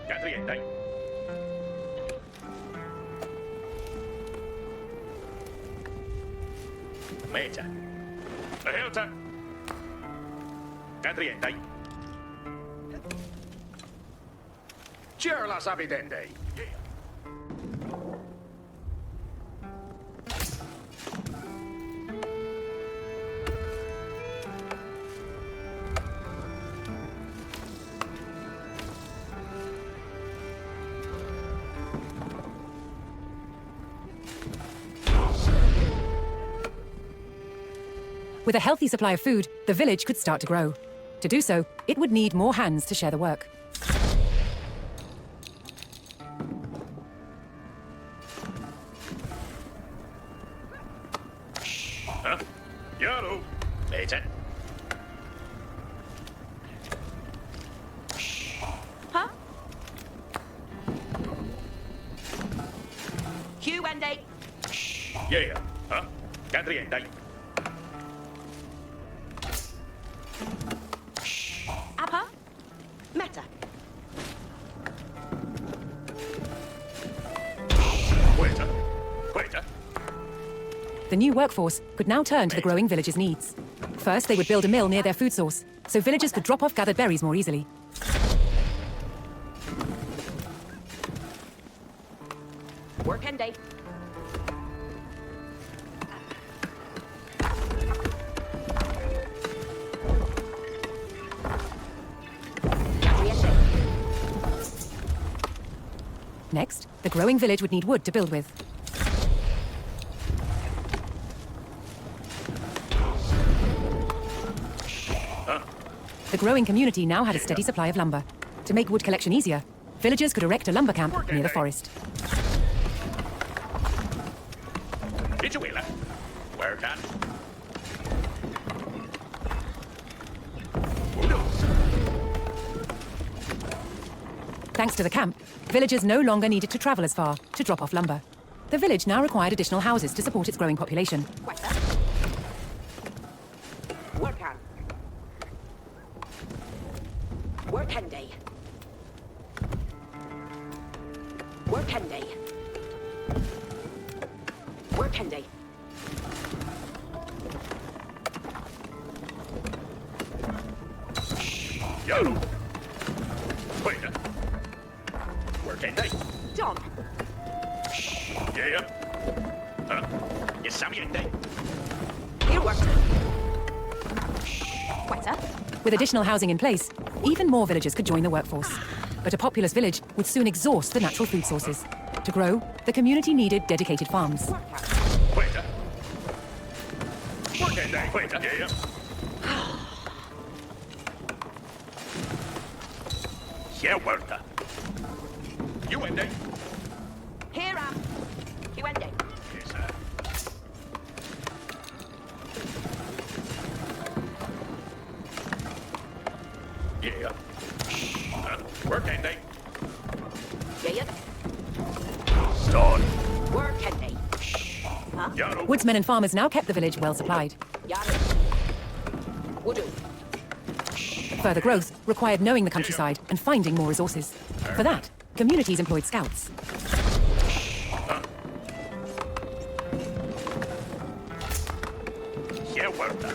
Catriente. Mecha. Helta. Catriente. Cierla sabidende. With a healthy supply of food, the village could start to grow. To do so, it would need more hands to share the work. Huh? Yellow. Mecha. Huh? Q&A. Yeah. Huh? Catriente. Apa. Meta. Waiter. Waiter. The new workforce could now turn to the growing village's needs. First, they would build a mill near their food source, so villagers could drop off gathered berries more easily. Work and day. Next, the growing village would need wood to build with. The growing community now had a steady supply of lumber. To make wood collection easier, villagers could erect a lumber camp near the forest. Ichuela. Where can? Thanks to the camp, villagers no longer needed to travel as far to drop off lumber. The village now required additional houses to support its growing population. Work on. Work and day. Work and day. Work and day. Yellow. Waiter. Working day. John. Yeah. Huh? Yes, sabiente. Here work. Waiter. With additional housing in place, even more villagers could join the workforce. But a populous village would soon exhaust the natural food sources. To grow, the community needed dedicated farms. Work on. Waiter. Working day. Waiter. Yeah. Yeah, Huerta. You and day. Here am. Q&A. Yes, sir. Yeah. Working day. Yeah. Stone. Work and day. Huh? Yellow. Woodsmen and farmers now kept the village well supplied. Yari. Wudu. Further growth required knowing the countryside and finding more resources. For that, communities employed scouts. Yeah, Huerta.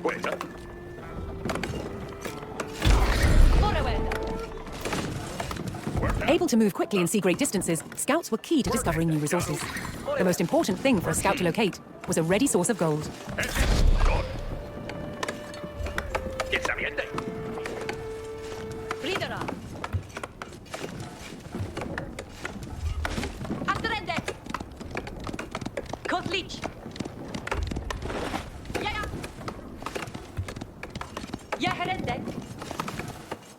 Waiter. Able to move quickly and see great distances, scouts were key to discovering new resources. The most important thing for a scout to locate was a ready source of gold. Good. Yes, sabiente. Lidera. Atrende. Kotlich. Yeah. Yeherende.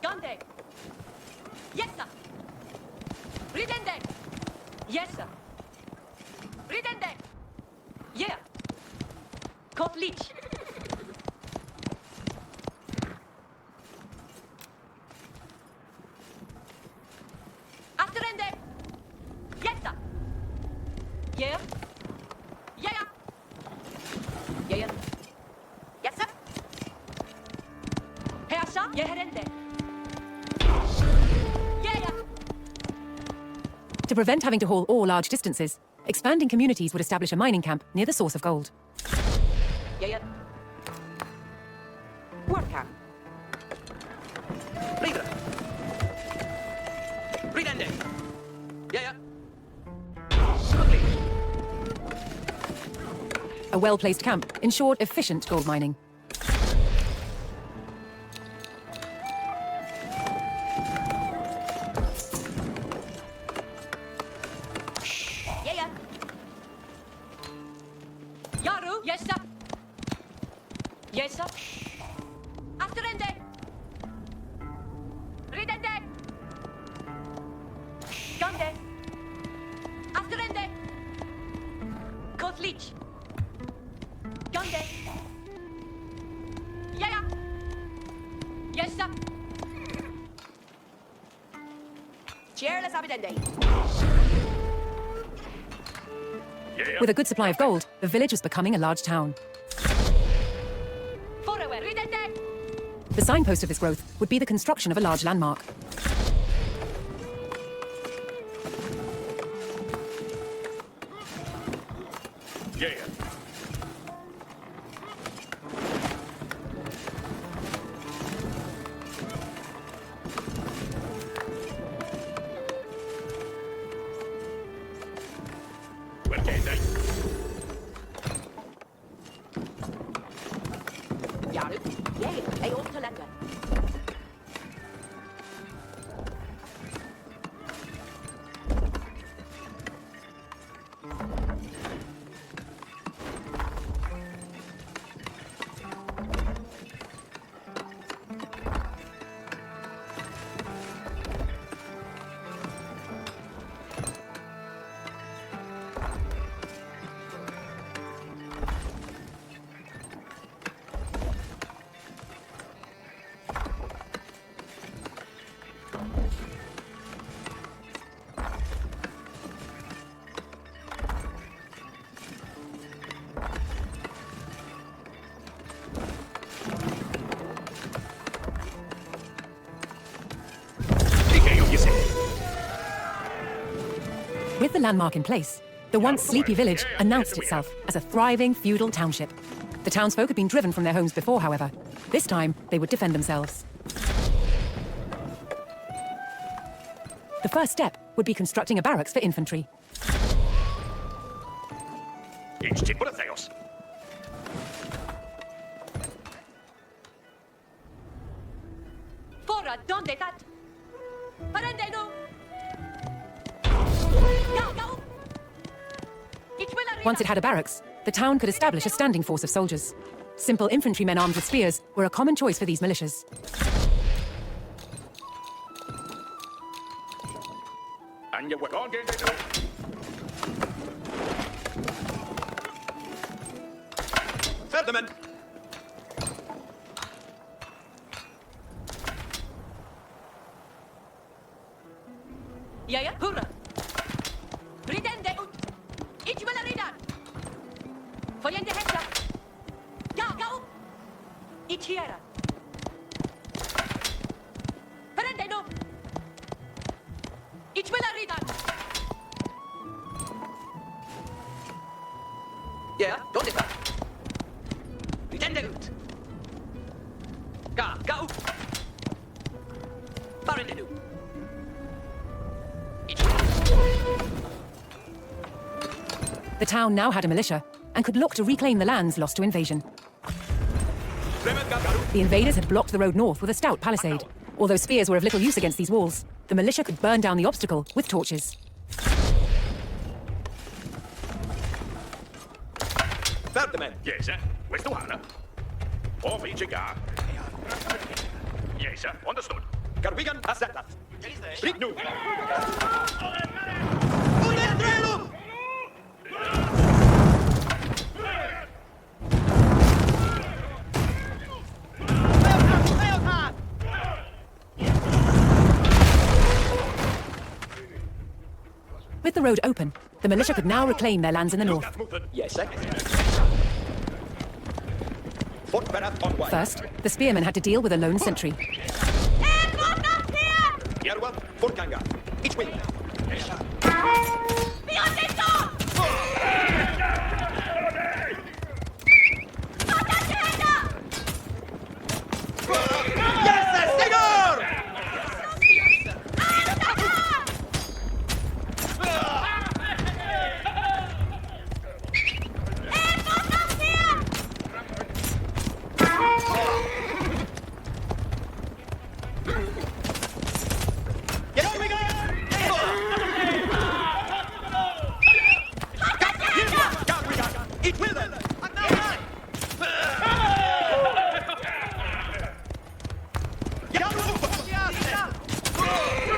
Gande. Yes, sir. Ridende. Yes, sir. Ridende. Yeah. Kotlich. Atrende. Yes, sir. Yeah. Yeah. Yeah. Yes, sir. Herrscher, yeherende. To prevent having to haul ore large distances, expanding communities would establish a mining camp near the source of gold. Yeah. Worker. Leader. Ridende. Yeah. Ugly. A well-placed camp ensured efficient gold mining. Yeah. Yaru, yes sir. Yes sir. Afterende. Ridende. Gande. Afterende. Kotlich. Gande. Yeah. Yes sir. Cheerless abidende. Yeah. With a good supply of gold, the village was becoming a large town. Forward. Ridende. The signpost of this growth would be the construction of a large landmark. Yeah. Ridende. Yaru. Yeah. Hey, on to London. With the landmark in place, the once sleepy village announced itself as a thriving feudal township. The townsfolk had been driven from their homes before, however. This time, they would defend themselves. The first step would be constructing a barracks for infantry. Theos. Fora, donde tat? Parende no. Go. Once it had a barracks, the town could establish a standing force of soldiers. Simple infantrymen armed with spears were a common choice for these militias. And you work on game day. Ferdinand. Yeah. Hurra. Ridende ut. Ichmela ridan. Follende hessa. Go. Ichiera. Parende no. Ichmela ridan. Yeah, ¿dónde está? Ridende ut. Go. Parende no. The town now had a militia and could look to reclaim the lands lost to invasion. The invaders had blocked the road north with a stout palisade. Although spears were of little use against these walls, the militia could burn down the obstacle with torches. Ferdinand. Yes, sir. Questo Anna. Oh, vice ga. Yes, sir. Understood. Garwigan acceptat. Brig nu. With the road open, the militia could now reclaim their lands in the north. Yes, sir. First, the spearmen had to deal with a lone sentry. Järva, Forkanga. Each way. Vi har sett dem! Fatta tjejerna! Yes, Stinger! It will then!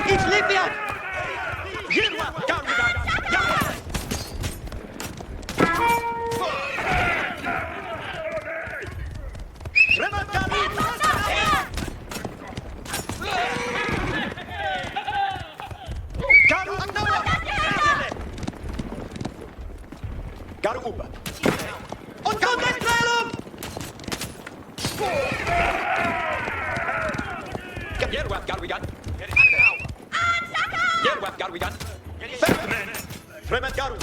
It's Libya! Garu uppe! Und kommt den Trailum! Jerwap, Garwigan! Jerwap, Garwigan! Fältmen! Fremd Garu!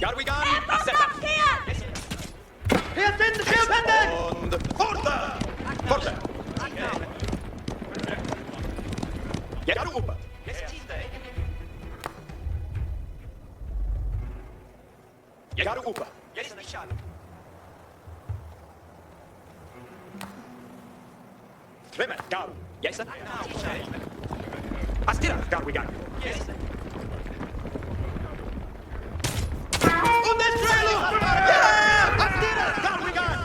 Garwigan! Accepta! Hier sind Schildhände! Und Forte! Forte! Garu uppe! Garu uppe! Fremd Garu! Yes, sir? Astira, Garwigan! Yes, sir? Und den Trailum! Yeah! Astira, Garwigan!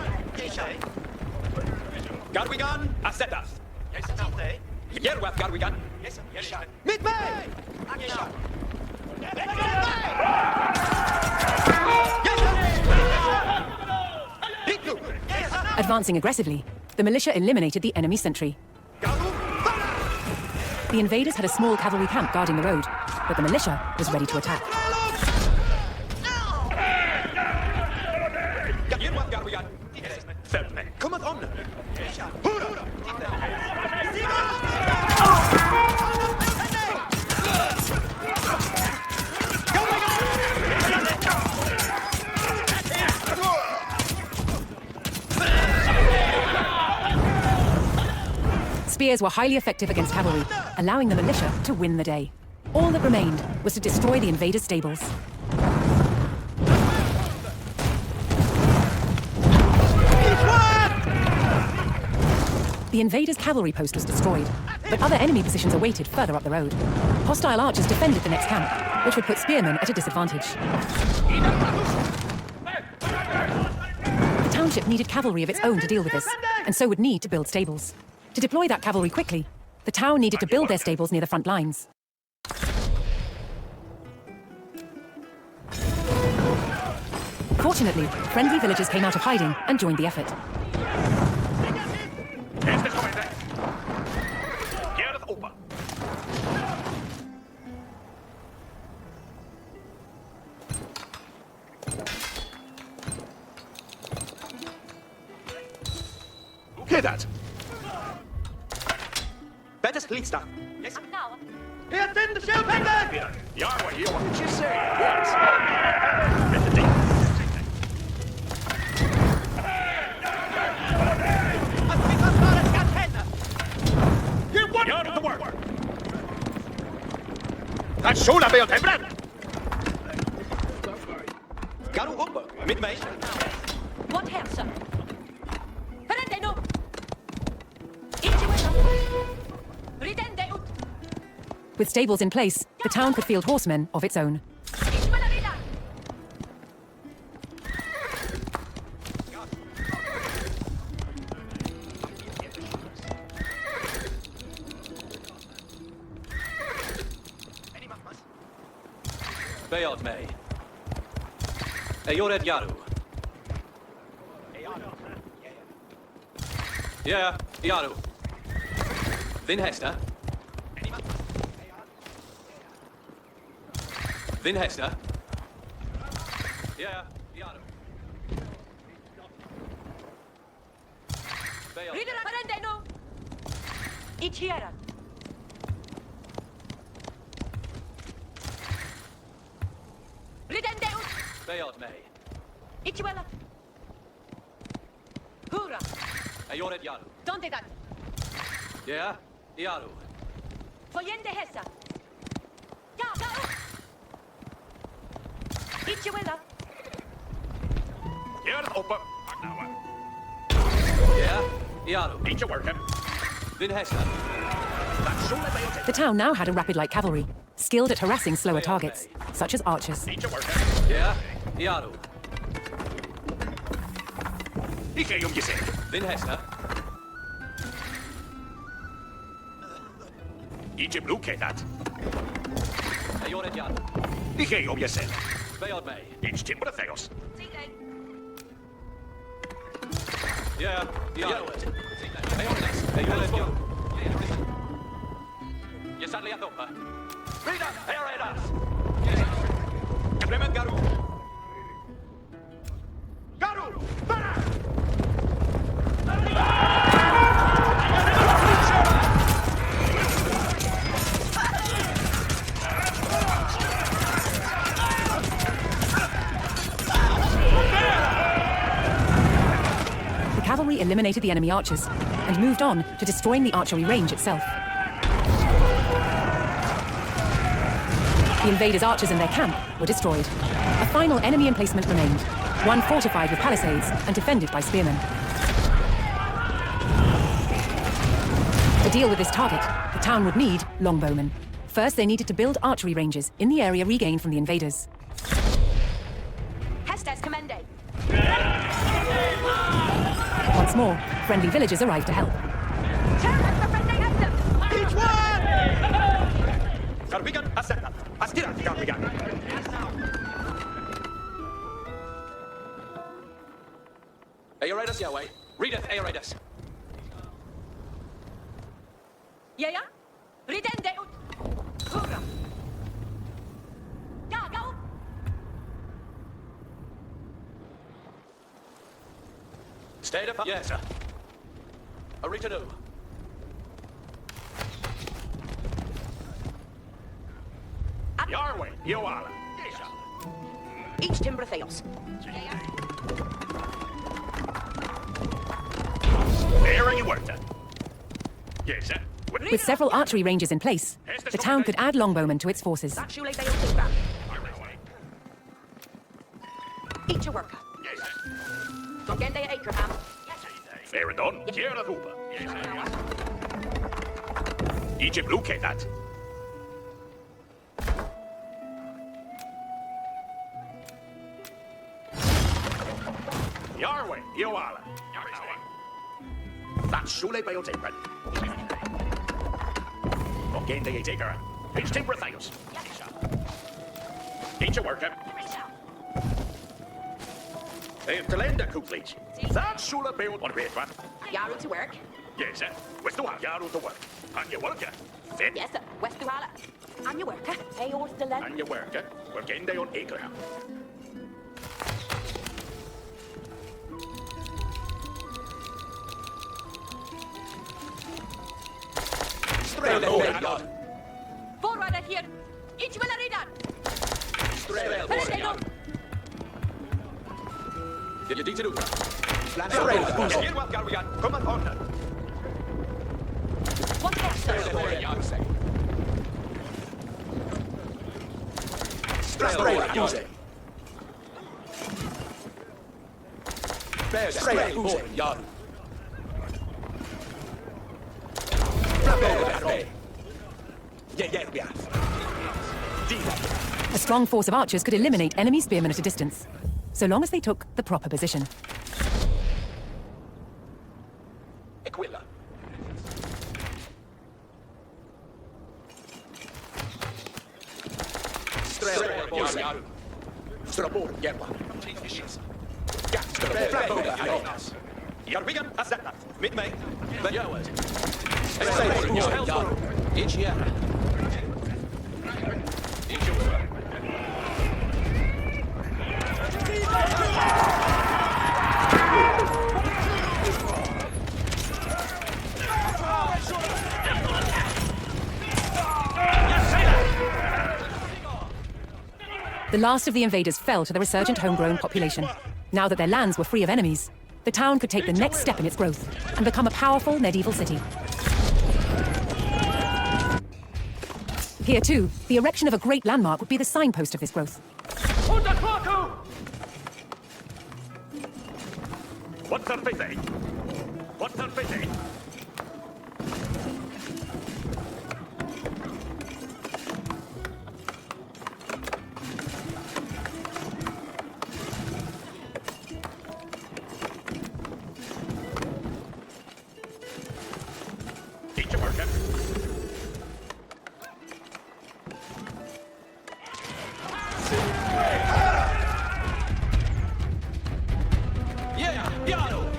Garwigan, acceptas! Yes, sir? Jerwap, Garwigan! Yes, sir? Mit mig! Advancing aggressively, the militia eliminated the enemy sentry. The invaders had a small cavalry camp guarding the road, but the militia was ready to attack. Kommt on! Spears were highly effective against cavalry, allowing the militia to win the day. All that remained was to destroy the invaders' stables. The invaders' cavalry post was destroyed, but other enemy positions awaited further up the road. Hostile archers defended the next camp, which would put spearmen at a disadvantage. The township needed cavalry of its own to deal with this, and so would need to build stables. To deploy that cavalry quickly, the town needed to build their stables near the front lines. Fortunately, friendly villagers came out of hiding and joined the effort. Hear that? Better split stuff. Yes. Now, Here in the Schildhände! Ja, what did you say? What? Let the deal. You want out of the work! That sola beeld hem brand! Garu uppe, mit mij. what herrscher? Prendendo! Inciuela! Ridende ut! With stables in place, the town could field horsemen of its own. Inciuela rida! Beod me. Eored Yaru. Yeah, Yaru. Vin Hester. Vin Hester. Yeah, Yaru. Ridere prende no. Itiera. Ridende ut. Beod May. Ituela. Hurra. Ayonet Yaru. Donde dat. Yeah? Yaru. Foyende hessa. Ja, ga ut. Ituela. Hier open. Yeah? Yaru. Ain't you working? Vin Hesta. That's Shula Beote. The town now had a rapid light cavalry, skilled at harassing slower targets, such as archers. Ain't you working? Yeah? Yaru. Ike you say. Vin Hesta. Egypt blue that. Ayonet Yaru. Ike you say. Beod May. Each timber theos. Yeah? Yaru. Ayonet. Ayonet Yaru. You sadly a thumper. Read up! Here it is! Clement Garu. Garu! Back! The cavalry eliminated the enemy archers and moved on to destroying the archery range itself. The invaders' archers and their camp were destroyed. A final enemy emplacement remained, one fortified with palisades and defended by spearmen. To deal with this target, the town would need longbowmen. First, they needed to build archery ranges in the area regained from the invaders. Hestes commende. Once more, friendly villagers arrived to help. Terra for prende hestem. Each one! Garbigan, Ascenda. Astira, Garbigan. Ayoretus Yahweh. Readeth Ayoretus. Ja, ja. Ridende ut. Hurra. Ja, ga ut. Stay up. Yes, sir. Arita do. Yarway, Yoala. Each timber theos. There you worked it. Yes, sir. With several archery ranges in place, the town could add longbowmen to its forces. That shule they will back. Each a worker. Yes, sir. Dogende Akerham. Fair and done. Here the hooper. Yes, sir. Egypt blue that. Yarway, Yoala. That's Shule Beote. Again, they take her. Each timber things. Each a worker. To lend a complete. That's Shula Beote on great one. Yaru to work. Yes, sir. West to Yaru to work. And you worker. Then. Yes, sir. West to Hala. And your worker. Hey, or the land. And you worker. We're getting day on Akerham. Forward here. Each will read on. Prende no. Did you dig to do? Here what Garbigan. Come on, partner. What hestem? A strong force of archers could eliminate enemy spearmen at a distance, so long as they took the proper position. Aquila. Strabor, Yerba. Yarbigan, Azetta. Mid-May. But Yahweh. Each year. The last of the invaders fell to the resurgent homegrown population. Now that their lands were free of enemies, the town could take the next step in its growth and become a powerful medieval city. Here too, the erection of a great landmark would be the signpost of this growth. What's our fate? What's our fate? Each a worker. Yeah, piano!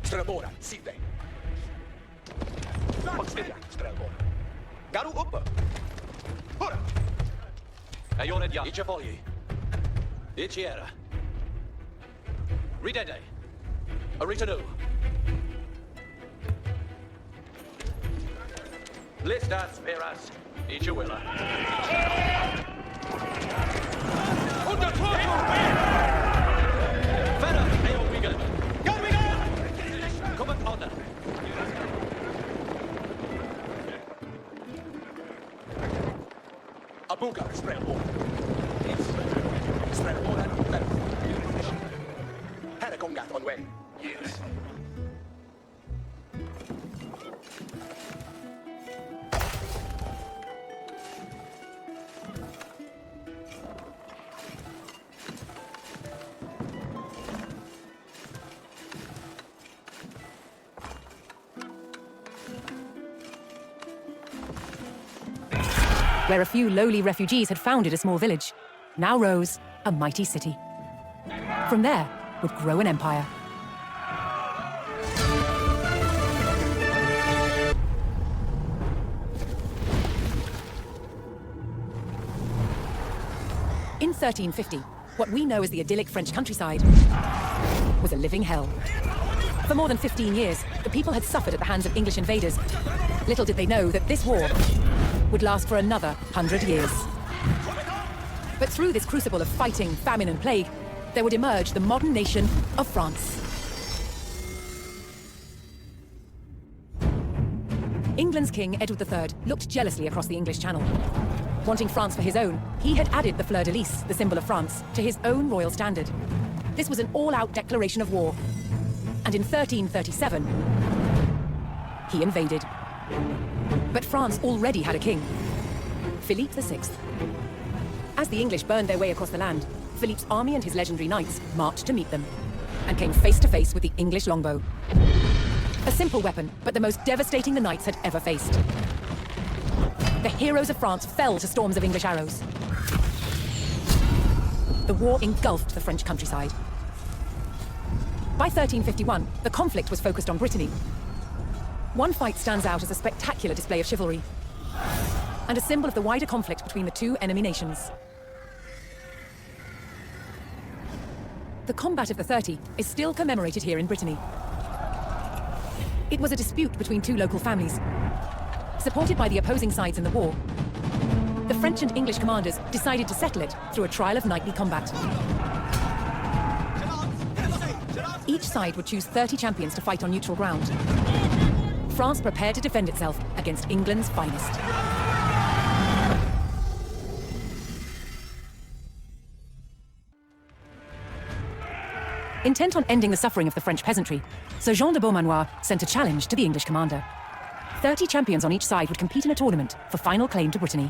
Strelbora, sitte. Oxtelia, strelbora. Garu upp. Ora. Aione dia. Ice fogli. Ici era. Ridede. Aritanu. Listas veras. Ice willa. Under Fera, eo wigan. Come on, honor. Abuga, strelbora. Strelbora, Harakongat on way. Yes. Where a few lowly refugees had founded a small village, now rose a mighty city. From there would grow an empire. In 1350, what we know as the idyllic French countryside was a living hell. For more than 15 years, the people had suffered at the hands of English invaders. Little did they know that this war would last for another 100 years. But through this crucible of fighting, famine, and plague, there would emerge the modern nation of France. England's King, Edward III, looked jealously across the English Channel. Wanting France for his own, he had added the fleur-de-lis, the symbol of France, to his own royal standard. This was an all-out declaration of war. And in 1337, he invaded. But France already had a king, Philippe VI. As the English burned their way across the land, Philippe's army and his legendary knights marched to meet them, and came face to face with the English longbow. A simple weapon, but the most devastating the knights had ever faced. The heroes of France fell to storms of English arrows. The war engulfed the French countryside. By 1351, the conflict was focused on Brittany. One fight stands out as a spectacular display of chivalry, and a symbol of the wider conflict between the two enemy nations. The combat of the 30 is still commemorated here in Brittany. It was a dispute between two local families. Supported by the opposing sides in the war, the French and English commanders decided to settle it through a trial of knightly combat. Each side would choose 30 champions to fight on neutral ground. France prepared to defend itself against England's finest. Intent on ending the suffering of the French peasantry, Sir Jean de Beaumanoir sent a challenge to the English commander. 30 champions on each side would compete in a tournament for final claim to Brittany.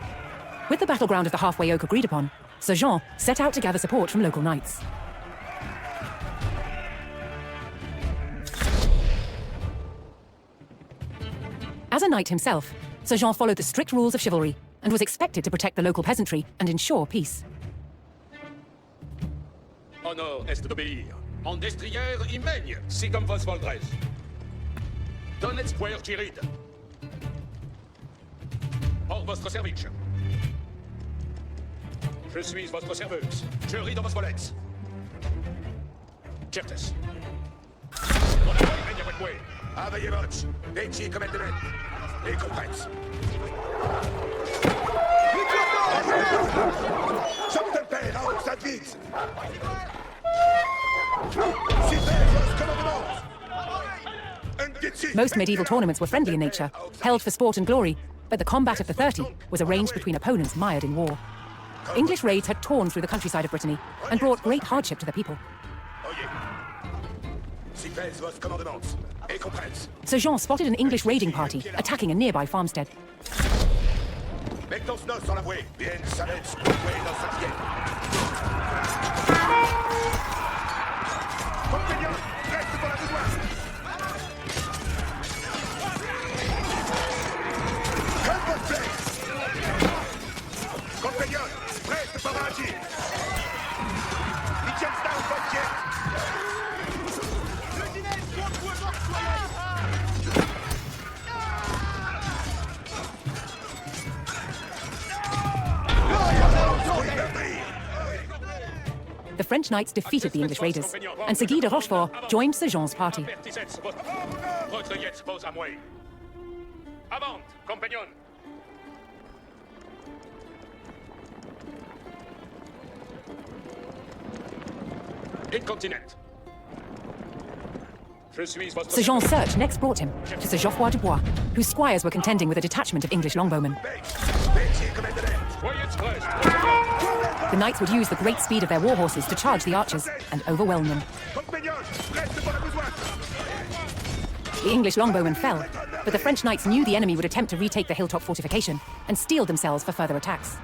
With the battleground of the halfway oak agreed upon, Sir Jean set out to gather support from local knights. As a knight himself, Sir Jean followed the strict rules of chivalry and was expected to protect the local peasantry and ensure peace. Honor est d'obéir. En destrière imègne, si comme vos voldres. Donnez puer tiride. Hors votre service. Je suis votre serveuse. Je ris dans vos volets. Certes. On a pas imègne avec moi. Aveillez votre. Métier comme elle devait. Et compresse. Singleplayer, ça vite. Most medieval tournaments were friendly in nature, held for sport and glory, but the combat of the 30 was arranged between opponents mired in war. English raids had torn through the countryside of Brittany and brought great hardship to the people. Sir Jean spotted an English raiding party attacking a nearby farmstead. The French knights defeated the English raiders, and Sir Guy de Rochefort joined Sir Jean's party. Avant, compagnon. Incontinent. Sir Jean's search next brought him to Sir Geoffroy de Bois, whose squires were contending with a detachment of English longbowmen. The knights would use the great speed of their war horses to charge the archers and overwhelm them. The English longbowmen fell, but the French knights knew the enemy would attempt to retake the hilltop fortification and steeled themselves for further attacks.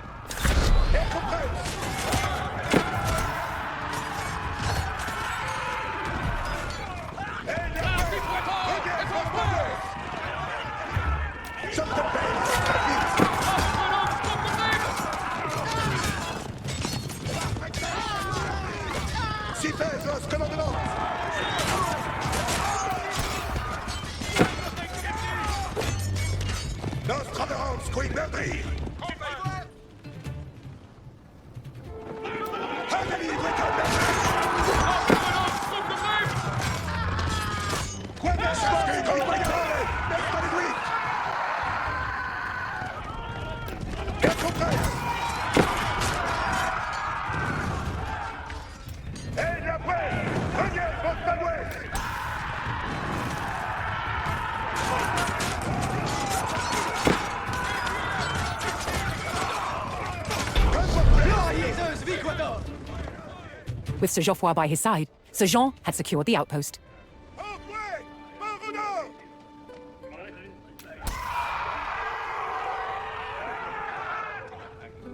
With Sir Geoffroy by his side, Sir Jean had secured the outpost.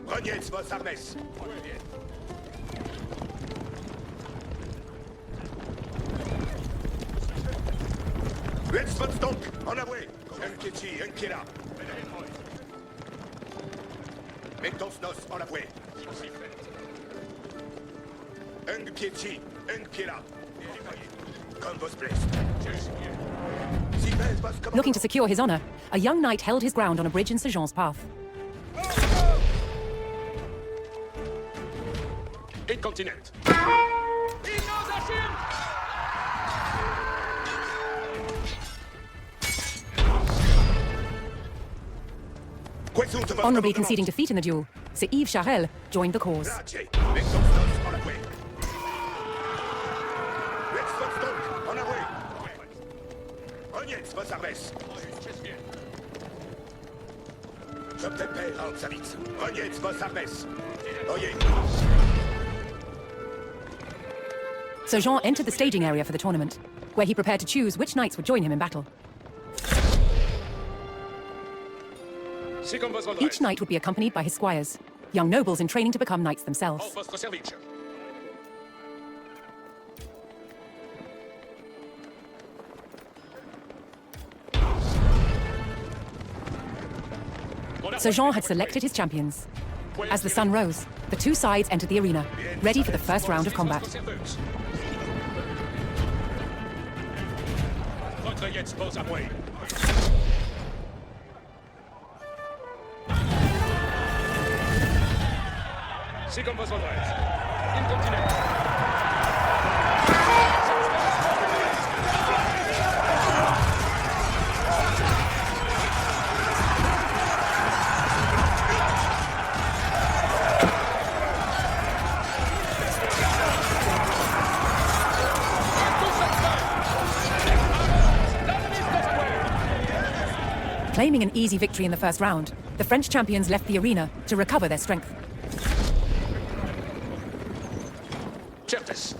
Reniez vos armes. Let's donc, en avoué. Un qui est ici, un qui est là. Mettons nos en avoué. Un qui est ici, un qui est là. Comme vos blesses. Looking to secure his honor, a young knight held his ground on a bridge in Sir Jean's path. Incontinent. Honorably conceding defeat in the duel, Sir Yves Charel joined the cause. Sir Jean entered the staging area for the tournament, where he prepared to choose which knights would join him in battle. Each knight would be accompanied by his squires, young nobles in training to become knights themselves. Sir Jean had selected his champions. As the sun rose, the two sides entered the arena, ready for the first round of combat. Claiming an easy victory in the first round, the French champions left the arena to recover their strength. Certes.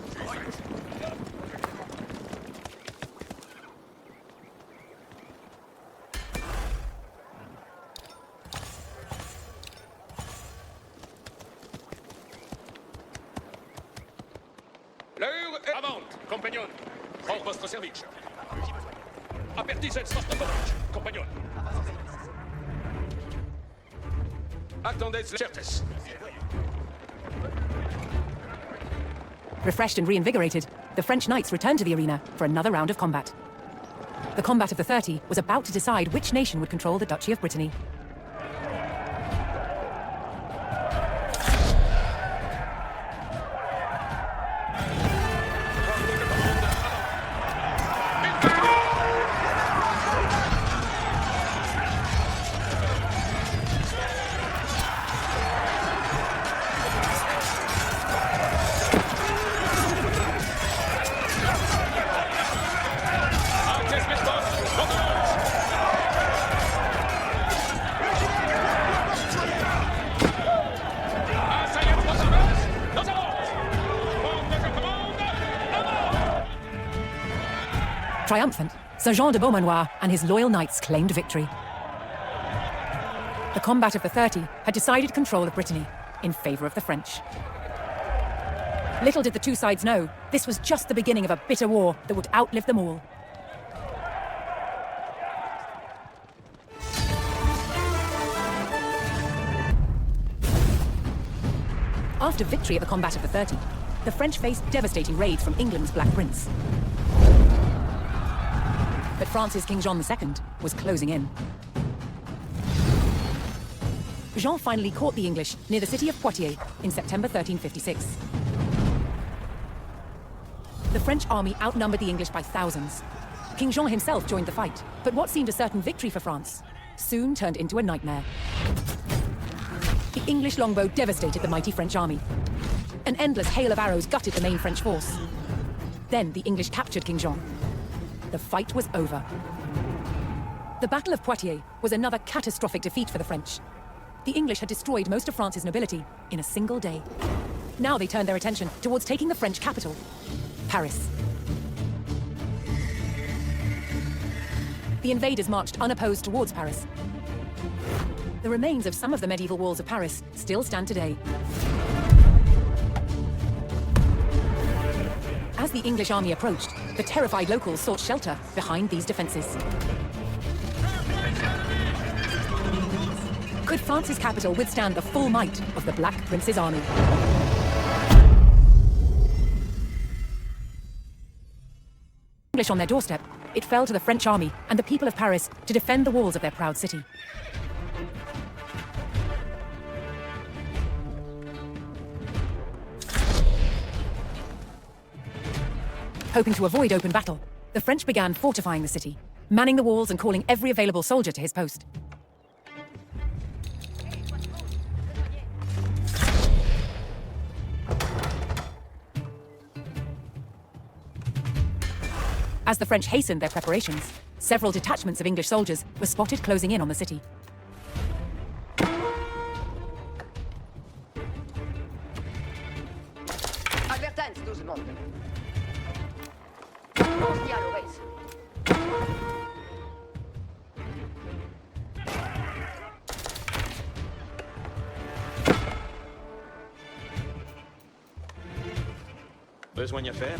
L'heure est avant, compagnon. Au vostre service. Apertis et sortez-vous, compagnon. Attendez, certes. Refreshed and reinvigorated, the French knights returned to the arena for another round of combat. The combat of the 30 was about to decide which nation would control the Duchy of Brittany. Triumphant, Sir Jean de Beaumanoir and his loyal knights claimed victory. The combat of the 30 had decided control of Brittany in favour of the French. Little did the two sides know, this was just the beginning of a bitter war that would outlive them all. After victory at the combat of the 30, the French faced devastating raids from England's Black Prince. But France's King John II was closing in. Jean finally caught the English near the city of Poitiers in September 1356. The French army outnumbered the English by thousands. King Jean himself joined the fight, but what seemed a certain victory for France soon turned into a nightmare. The English longbow devastated the mighty French army. An endless hail of arrows gutted the main French force. Then the English captured King Jean. The fight was over. The Battle of Poitiers was another catastrophic defeat for the French. The English had destroyed most of France's nobility in a single day. Now they turned their attention towards taking the French capital, Paris. The invaders marched unopposed towards Paris. The remains of some of the medieval walls of Paris still stand today. As the English army approached, the terrified locals sought shelter behind these defenses. Could France's capital withstand the full might of the Black Prince's army? English on their doorstep, it fell to the French army and the people of Paris to defend the walls of their proud city. Hoping to avoid open battle, the French began fortifying the city, manning the walls and calling every available soldier to his post. As the French hastened their preparations, several detachments of English soldiers were spotted closing in on the city. Advertance, 12 monde. Pense-y à l'oreille. Besoin à faire?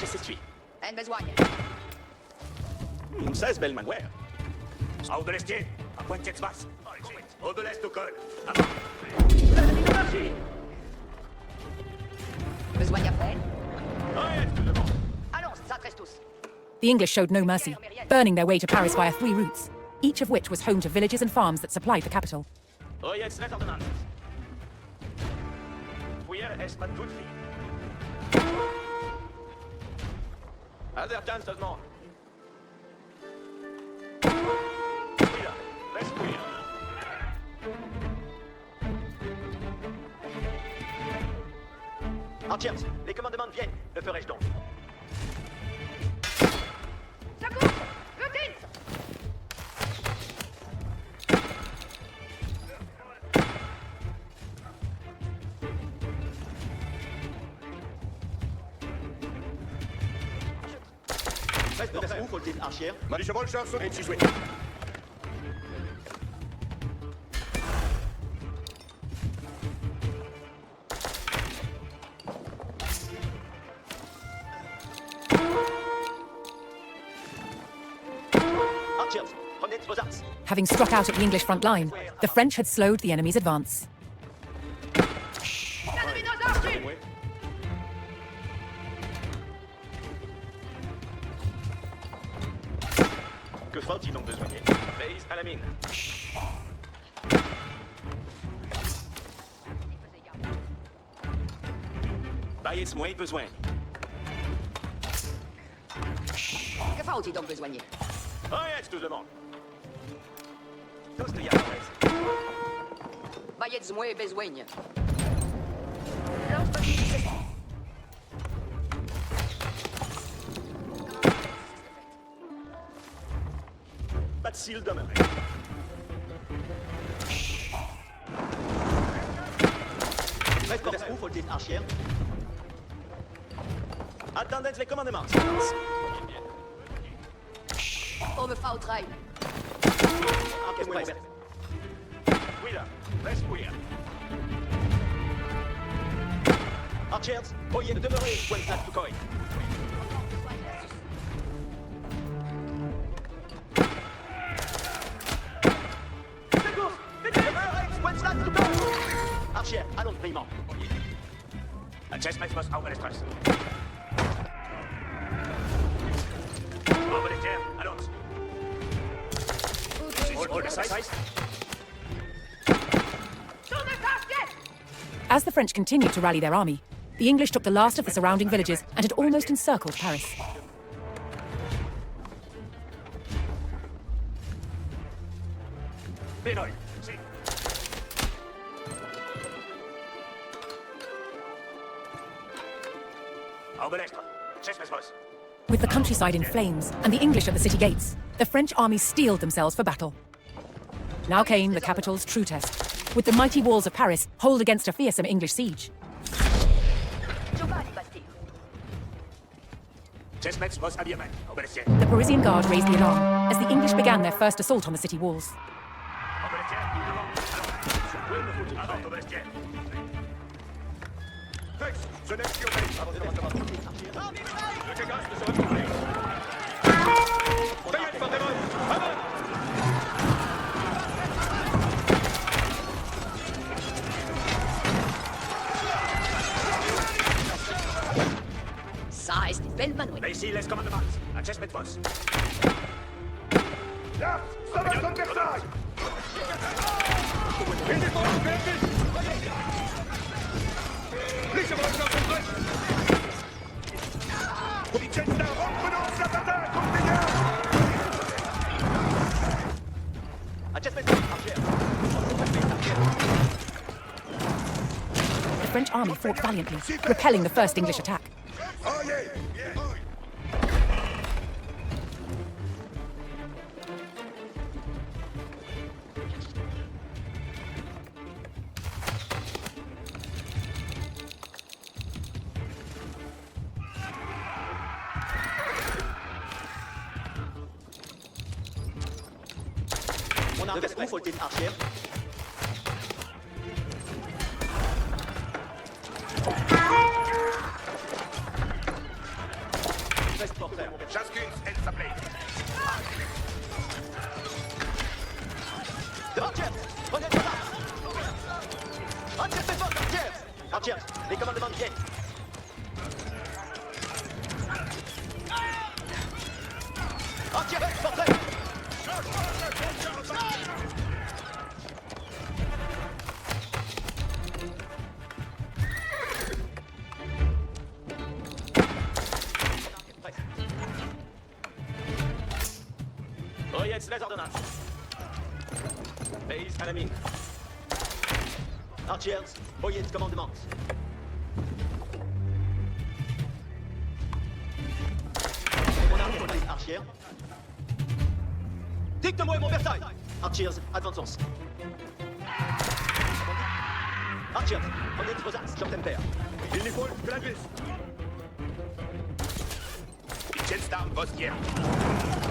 Je s'essuie. En besoin. Un 16 belle manguère. Au de l'estier, à pointe de basse. Au de l'est au col. Besoin à faire. Allons, ça tresse tous. The English showed no mercy, burning their way to Paris via 3 routes, each of which was home to villages and farms that supplied the capital. Advertance seulement. Archers, les commandements viennent. Le ferai-je donc? Secours! Où faut-il archer? Meine Wollschaf so in sich. Archers, prenez vos armes. Having struck out at the English front line, the French had slowed the enemy's advance. Que faut-il donc besoigner? Base à la mine. Baillez moins besoin. Que faut-il donc besoigner? Rien, tout le monde. Tous de Yahweh. Baillez moins besoigne. Pas de cils demeuré. Où faut-il archer? Attendez les commandements. On me fait au train. Oui là, reste bouillir. Archers, voyez demeurer, Wensat Tukoi. Archer, allons paiement. Adjustment must over stress. Over the chair, allons. All the size. As the French continued to rally their army, the English took the last of the surrounding villages and had almost encircled Paris. Benoît, si. With the countryside in flames and the English at the city gates, the French army steeled themselves for battle. Now came the capital's true test, with the mighty walls of Paris holed against a fearsome English siege. The Parisian Guard raised the alarm as the English began their first assault on the city walls. Ça est belle Manuel. Ici, les commandements. Adjustment force. Ja, ça va Versailles! Diese Mannschaft im Recht! Vicenza, rompono l'attaque, compagnon! Adjustment force. The French army fought valiantly, repelling the first English attack. Oh yeah! Où faut-il archer? Chacune, elle s'appelait. Archers, prenez vos armes. Archers, faites force, Archers. Archers, les commandements viennent. Archers, portez. Jetzt les ordonnances. Base à la mine. Archers, voyez de commandement. Mon arme pour les archers. Dicte-moi mon Versailles. Archers, advançons. Archers, prenez vos armes, sur Embark. Il n'y faut que la glisse. Schiffsdarm postiert.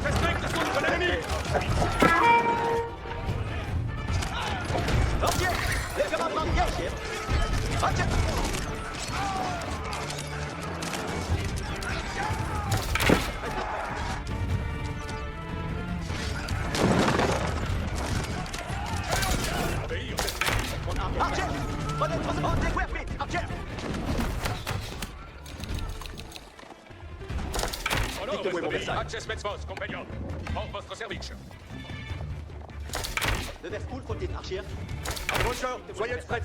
Respekt, das ist von Enemy! Ok, les commandements de guerre, chef. Ok. Archer! On découvre vite! Archer! Dites-moi mon message. Adjustments vos, compagnon. Auf votre service. De vers où faut-il, Archer? Approcheur, soyez prêts.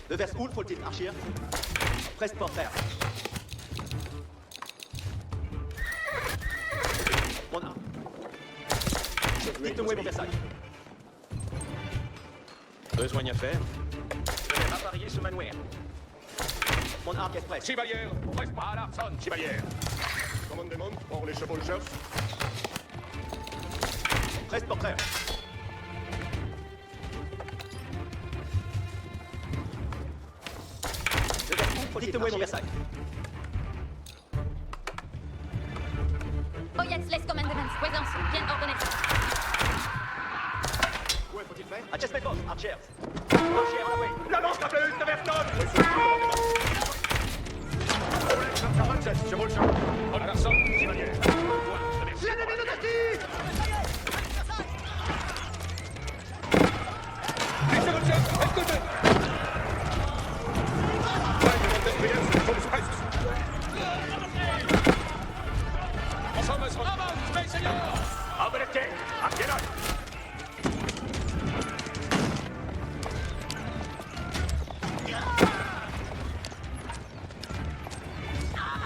De vers où faut-il, Archer? Presse pour faire. Mon arme. Dites-moi mon message. Besoin à faire? Je vais apparier ce manoir. Mon arc est prêt. Chevalier, reste pas à l'arson, chevalier. Commandement, pour les chevaux de chasse. Reste pour frère. Dites-moi mon message. Oh yes, les commandements. Présence, bien ordonnée. Où faut-il faire? Adjust mes forces, Archers. Archers, à la La lance capéus de Verton! Chevaux de chasse. En l'arson, chevalier. l'ennemi nous assigne! Les chevaux de chasse, écoutez! Ensemble, avance, mes seigneurs! Arbalète, Archers!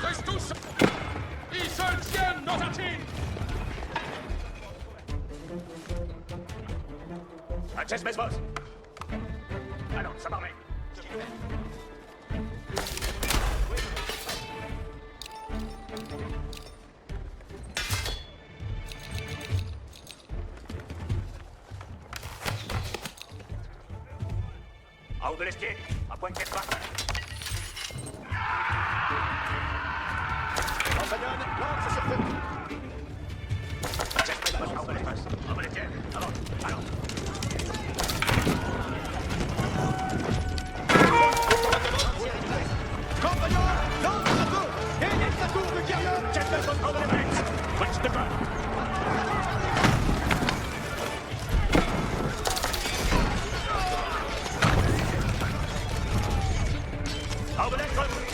Reste tous! Ils se tiennent dans un team! Adjust mes forces. Ah non, ça m'armée. En haut de l'esquier, à point de pas. Compagnon, lance sur feu. Adjust mes forces, en bas les tiens. Avant, allons. Compagnon, lance sa tour. Gagnez sa tour de guerrier. Adjust mes forces, en bas les mains. Switch de pas.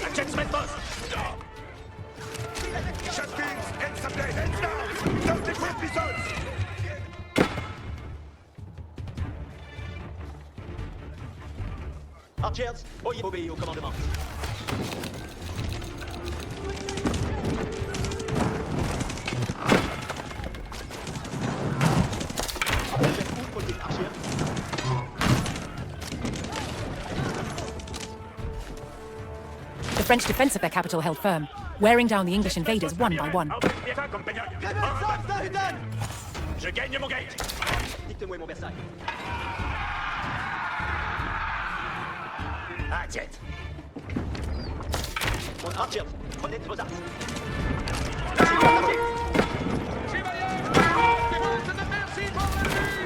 Adjust mes forces. Shastings, and someday, hands down! Don't equip missiles! Archers, obéis au commandement. Où faut-il, Archers? The French defense of their capital held firm, wearing down the English invaders one by one. Je gagne mon gate. Dites-moi mon Versailles. Ah, tiens. Mon Archer, prenez vos armes. Chevalier! Défense de merci pour l'ennemi!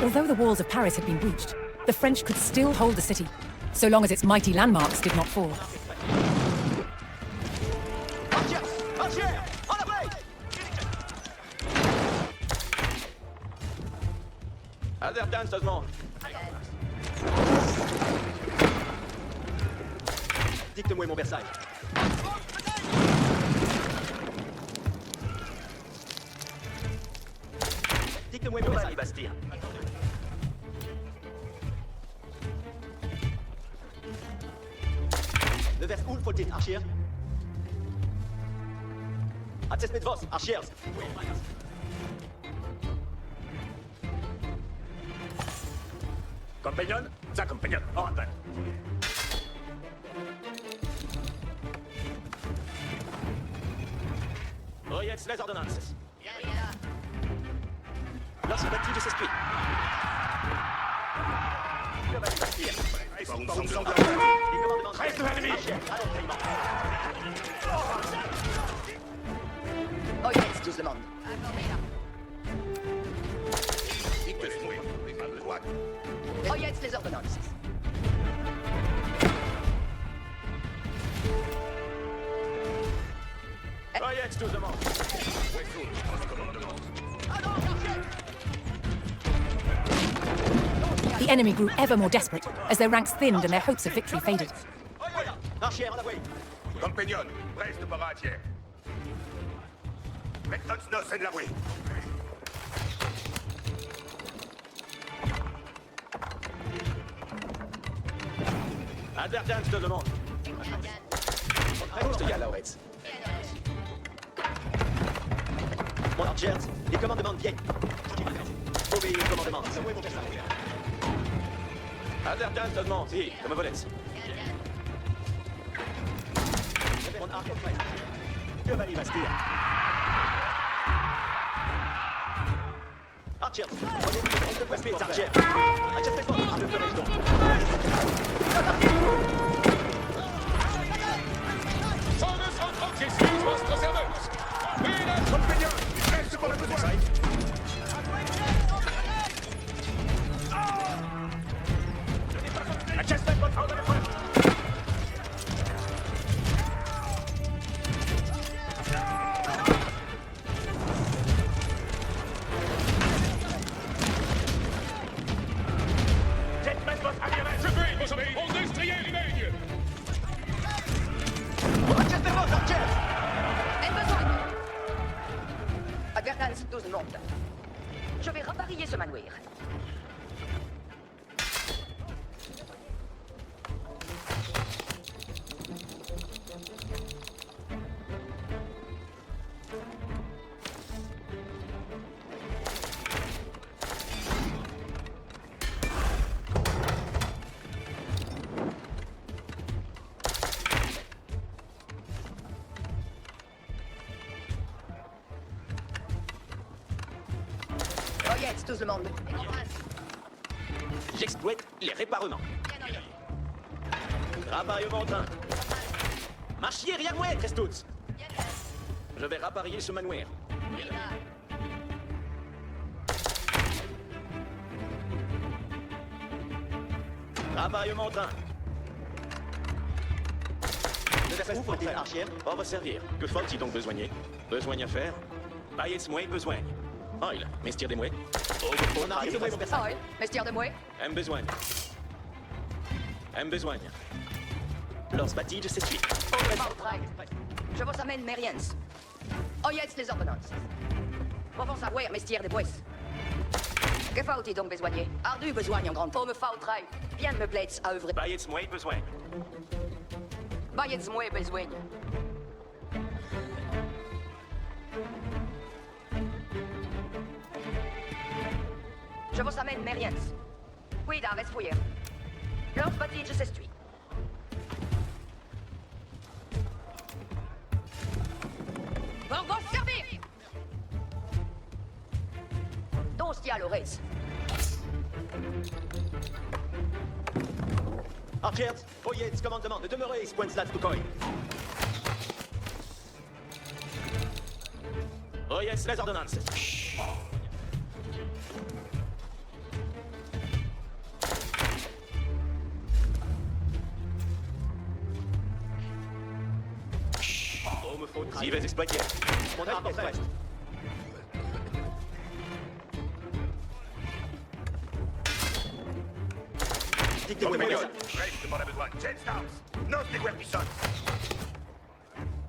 Although the walls of Paris had been breached, the French could still hold the city, so long as its mighty landmarks did not fall. Archers, Archers, en avant! Adverdanceusement. Dites-moi mon Versailles. Dites-moi mon Versailles, Bastille. De vers où faut-il, Archers? Adjust mes forces, Archers. Compagnon, ça compagnon, en rappel. jetzt les ordonnances. Lance bâti de s'esprit. Reste de l'ennemi! Oh jetzt, tout le monde. Oh jetzt, les ordonnances. Oh, jetzt tout le monde. The enemy grew ever more desperate as their ranks thinned and their hopes of victory faded. Archière, en la voie. Compagnon, reste para atier. Mettons nos en la voie. Advertance tout le monde. Où est Lauretz? Mon Archers, les commandements viennent. Obéir aux commandements. Advertance tout le monde. Si, comme volets. Mon arc est prêt. Que va y bastir? Archers, on se précipite, Archers. Archers, fais fort. Le ferai-je donc? Vostros servus! Wieder Compagnon, reste pour le besoin! Adjustment votre ordre de feu. Jetman votre amiral. Je vais vos hommes! On destrier les règnes! Adjustment votre Archers. En besogne. Advertance, tout le monde. Je vais reparier ce manoir. Oh jetzt, tout le monde. J'exploite les réparements. Travail au montant. Marchiez rien moins, Trestuts. Je vais rapparier ce manoir. Travail au montant. Où faut-il archière? On va servir. Que faut-il donc besoigner? Besoin à faire? Paillets moins besoin. Ah, il a. Mestir des mouets. On arrive de mon personne. Ah oui, mestir de moi. Aime besoin. Aime besoin. Lance bâtige, c'est suite. Fautreil. Je vous amène mes riens. Oh jetzt, les ordonnances. Vamos savoir, mestir de bois. Que faut-il donc besoigner? Ardu besoigne en grande. Oh, me fautreil. Bien me plaît à œuvrer. Paillets moins besoin. Baillez moi besoigne. Je vous amène mes riens. Oui, da, fouiller. Lance bâtige, c'est suite. Pour vous servir! Dostia Lorez. Archers, voyez ce commandement de demeurer, Spoinslat Tukoy. Oh yes, les ordonnances. Oh, me faut. Si, vais exploiter. Mon arme est prête. Dites-moi, Compagnon, reste pour le besoin. Jet Stars, nos déguerpissons.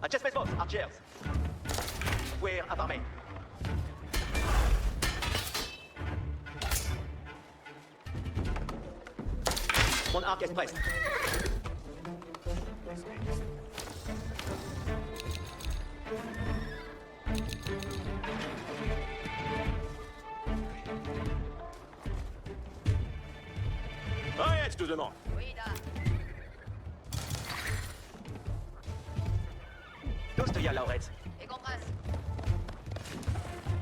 Adjustment force, Archers. Where à main. Mon arc est prêt. Ouais, tout le monde. Oui, da. D'où est-ce qu'il y a Lauretz? Et compresse.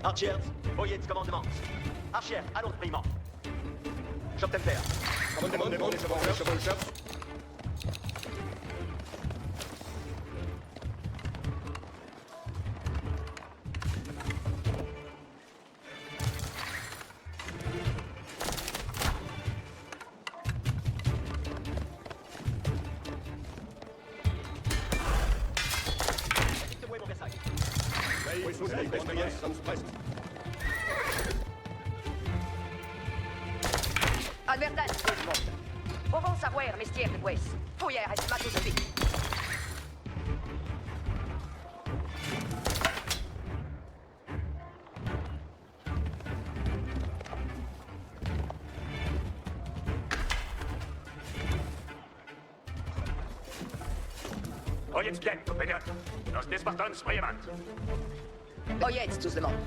Archers, voyez de commandement. Archers, allons de paiement. Choptemper. Commandement, les chevaux. Advertance, tout le monde. Pouvons savoir, mestier de Bois. Fouillère, est-ce ma toute vie? Ojedź bien, compagnon. Los Despartans Briemant. Ojedź, tout le monde.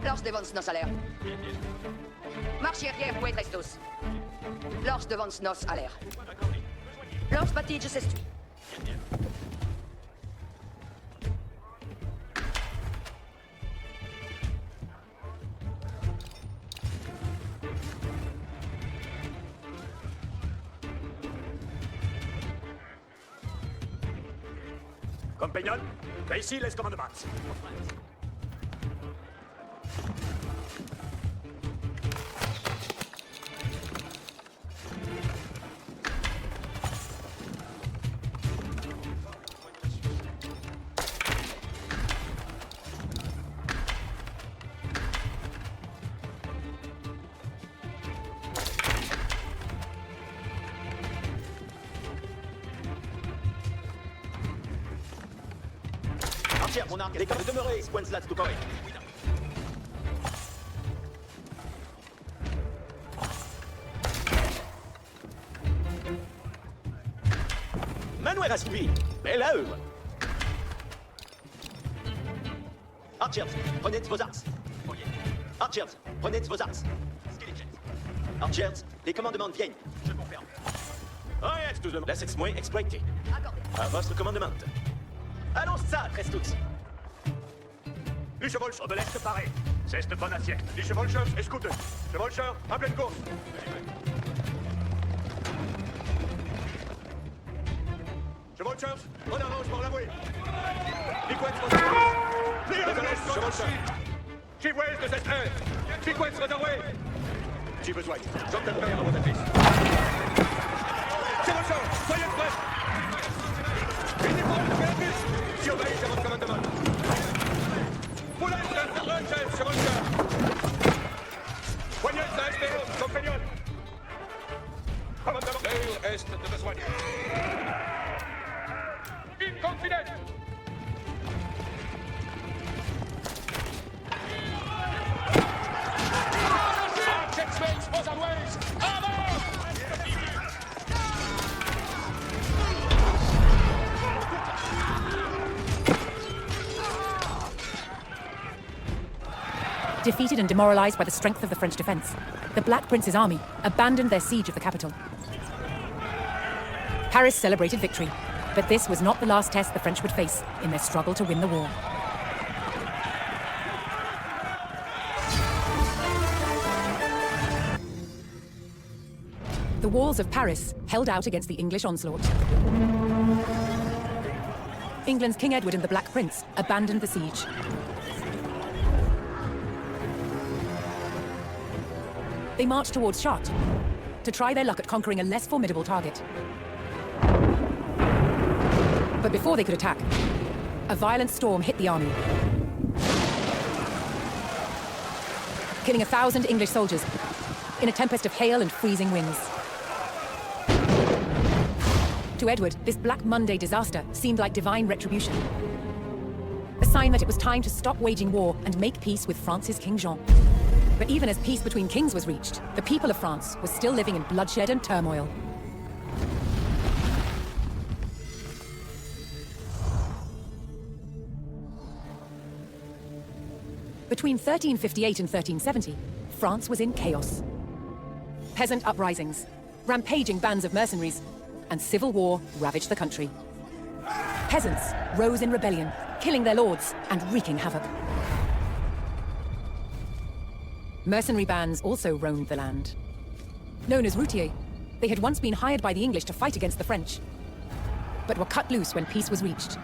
Lors devant nos salaires. Marche arrière, vous êtes tous. Lors devant nos salaires. Lors bâti, je sais tu. Compagnon, ici les commandements. Archer, mon arc, les gars, demeurez, Squenslat, tout correct. Manuel a suivi. Belle à eux. Archers, prenez vos arcs. Archers, prenez vos arcs. Archers, les commandements viennent. Je confirme. Oh, yes, tout le monde. Laissez-moi exploiter. Accordé. À votre commandement. Allons ça, Trestoux. Les chevaucheurs de l'Est parés. C'est cette bonne assiette. Les chevaucheurs, escoutez. Chevaucheurs, en pleine course. Chevaucheurs, on avance par la voie. Sequence for the chevaucheurs. Qui voit de cette heure? Sequence for the way. J'ai besoin. J'entends le père à votre fils. Chevaucheurs, soyez prêts. Surveillez à votre commandement. Pour l'instant, chef, chevaucheur. Poignette à espérance, compagnon. Commandement. L'air est de besoin. Inconfident. Archers, aux always. Defeated and demoralized by the strength of the French defense, the Black Prince's army abandoned their siege of the capital. Paris celebrated victory, but this was not the last test the French would face in their struggle to win the war. The walls of Paris held out against the English onslaught. England's King Edward and the Black Prince abandoned the siege. They marched towards Chartres to try their luck at conquering a less formidable target. But before they could attack, a violent storm hit the army, killing 1,000 English soldiers in a tempest of hail and freezing winds. To Edward, this Black Monday disaster seemed like divine retribution. A sign that it was time to stop waging war and make peace with France's King Jean. But even as peace between kings was reached, the people of France was still living in bloodshed and turmoil. Between 1358 and 1370, France was in chaos. Peasant uprisings, rampaging bands of mercenaries, and civil war ravaged the country. Peasants rose in rebellion, killing their lords and wreaking havoc. Mercenary bands also roamed the land. Known as routiers, they had once been hired by the English to fight against the French, but were cut loose when peace was reached.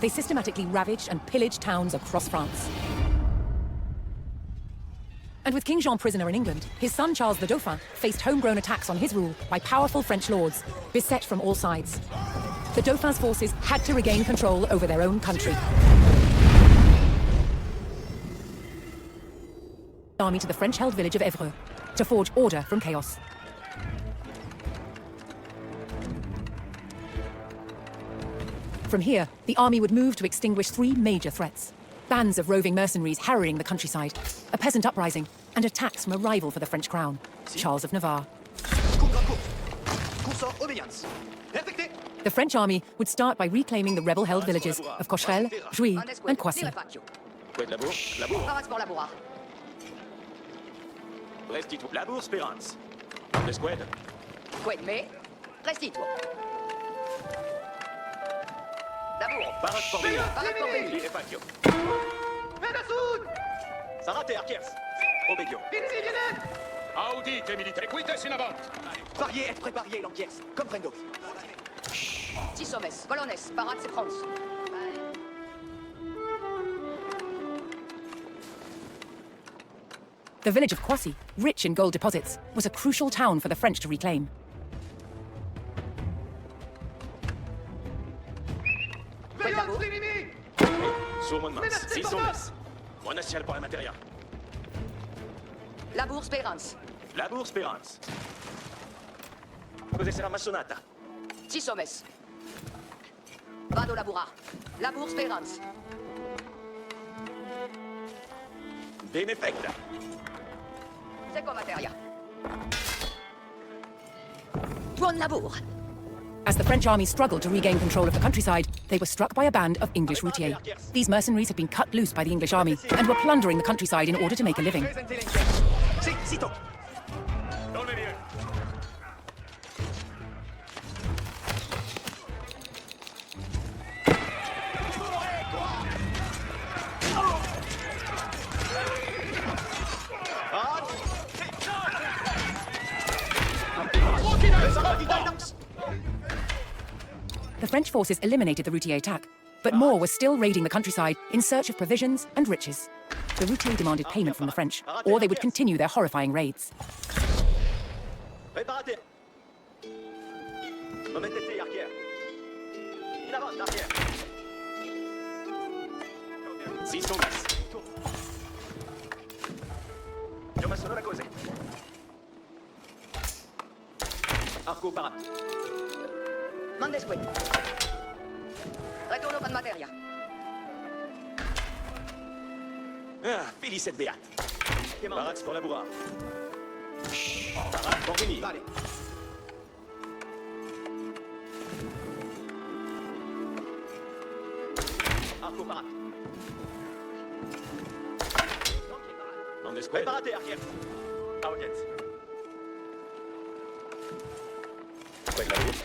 They systematically ravaged and pillaged towns across France. And with King Jean prisoner in England, his son Charles the Dauphin faced homegrown attacks on his rule by powerful French lords, beset from all sides. The Dauphin's forces had to regain control over their own country. Army to the French-held village of Évreux to forge order from chaos. From here, the army would move to extinguish three major threats: bands of roving mercenaries harrying the countryside, a peasant uprising, and attacks from a rival for the French crown, Charles of Navarre. The French army would start by reclaiming the rebel-held villages of Cocherel, Jouy, and Coissy. Labour, Spérance. L'escouade. Quid me? Restituo. Labour. Barak Porvenir. Barak Porvenir. Et Faccio. Sarate Arquiers. Obédio. Audite, militaire. Quites in avant. Variez et prépariez l'Anquiers. Comme Frendo. Tisomes. Colonnes. Barat et France. The village of Coissy, rich in gold deposits, was a crucial town for the French to reclaim. Sourmonmans. 6 hommes. Buona ciel pour la materia. Labour Spérance. Labour, Spérance. Cos'è sarà massonata? Tisomes. Vado Laboura. Labour Spérance. Bene fecta. Seco materia. Buon labour. As the French army struggled to regain control of the countryside, they were struck by a band of English routiers. These mercenaries had been cut loose by the English army and were plundering the countryside in order to make a living. Si, sitôt. Dans le milieu. The French forces eliminated the routier attack, but more were still raiding the countryside in search of provisions and riches. The routier demanded payment from the French, or they would continue their horrifying raids. Préparate. Remettez Arquier. In avant, Arquier. 6 hommes. Io sono la cose. Arco Parat. Mandesque. Retorno con materia. Ah, Félicette Béat. Parat pour Laboura. Parat pour venir. Allez. Arco Parat. Mandesque. Préparate, Arquier. Audience.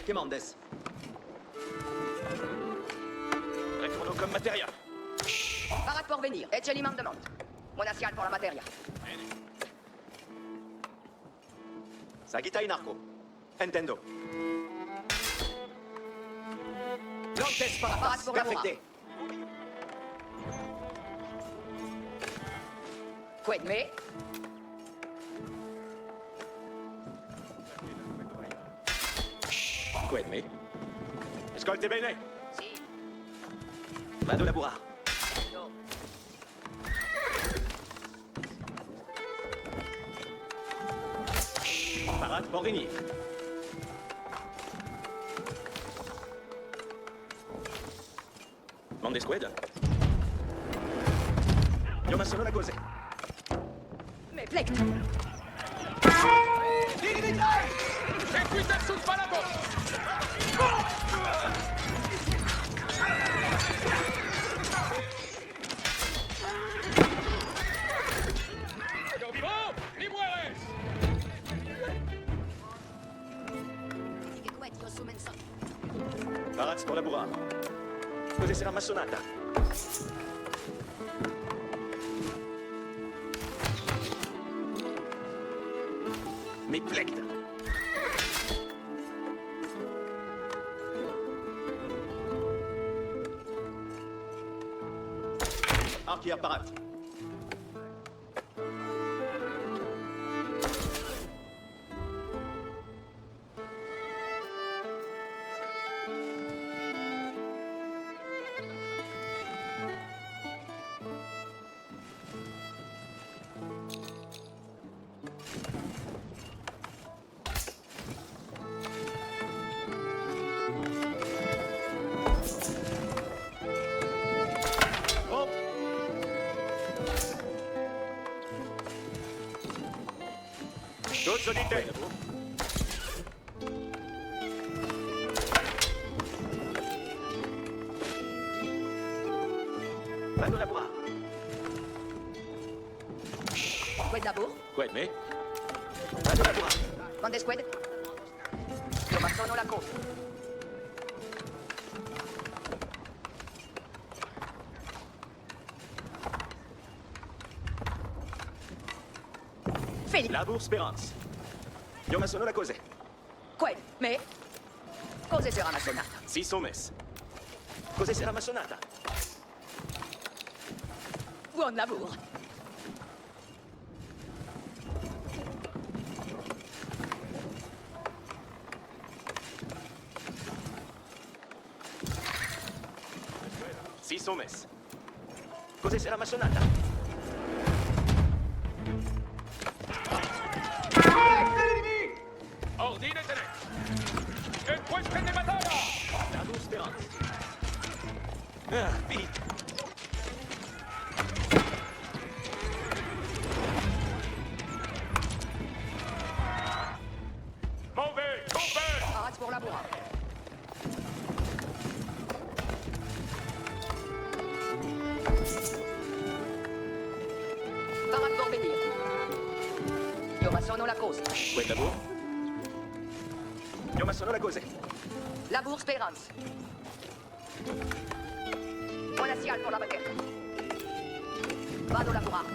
Che Mendes. Retourno comme materia. Barak pour venir. Et Jelly m'en demande. Monacial pour la materia. Sagitta in arco. Entendo. Lantes Barak paratas. pour Laboura. Perfecte. Quid me? Quid me? Ascolte bene. Si. Vado Laboura. No. Parat pour venir. Mandesqued. Io ma sono la cose. Me plect. E quites sul palabo. Yo vivo, ni mueres. Parat pour Laboura. Cos'è sarà massonata? Mitpflegt. Arc hier parat. Toute unité. Bateau labour. Squad labour. Quoi, mais? Bateau labour. Quante squad? Io ma sono la cosa. Feli. Labour Speranza. Io ma sono la cose. Quel, me? Cose sarà massonata? Si sono mess. Cos'è sarà massonata? Buon lavoro. Si sono mess. Cos'è sarà massonata? Ordine tenente! E queste ne battaglia! Labour Speranza. Ah, vite. Mauvais! Mauvais! Arrête pour labour. Parade pour venir. Io ma sono la cosa. Quel labour? Io ma sono la cose. Labour Speranza. Buona sial pour la baguette. Vado a lavorare.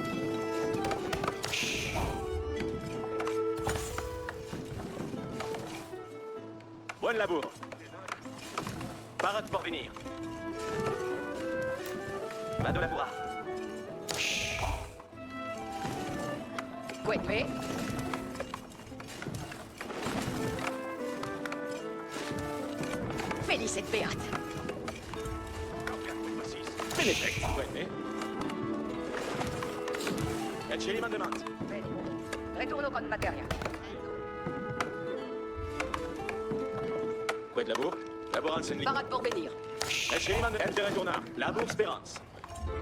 Buon lavoro. Parade pour venir. Vado a lavorare. Quel, me? Felice et beata. Benedetto. Quoi, mais? E ce li mandamenti. Bene. Ritorno con materia. Quel labour? Laboranza in Parade pour venir. E ce li mandamenti. E ritornare. Labour Speranza.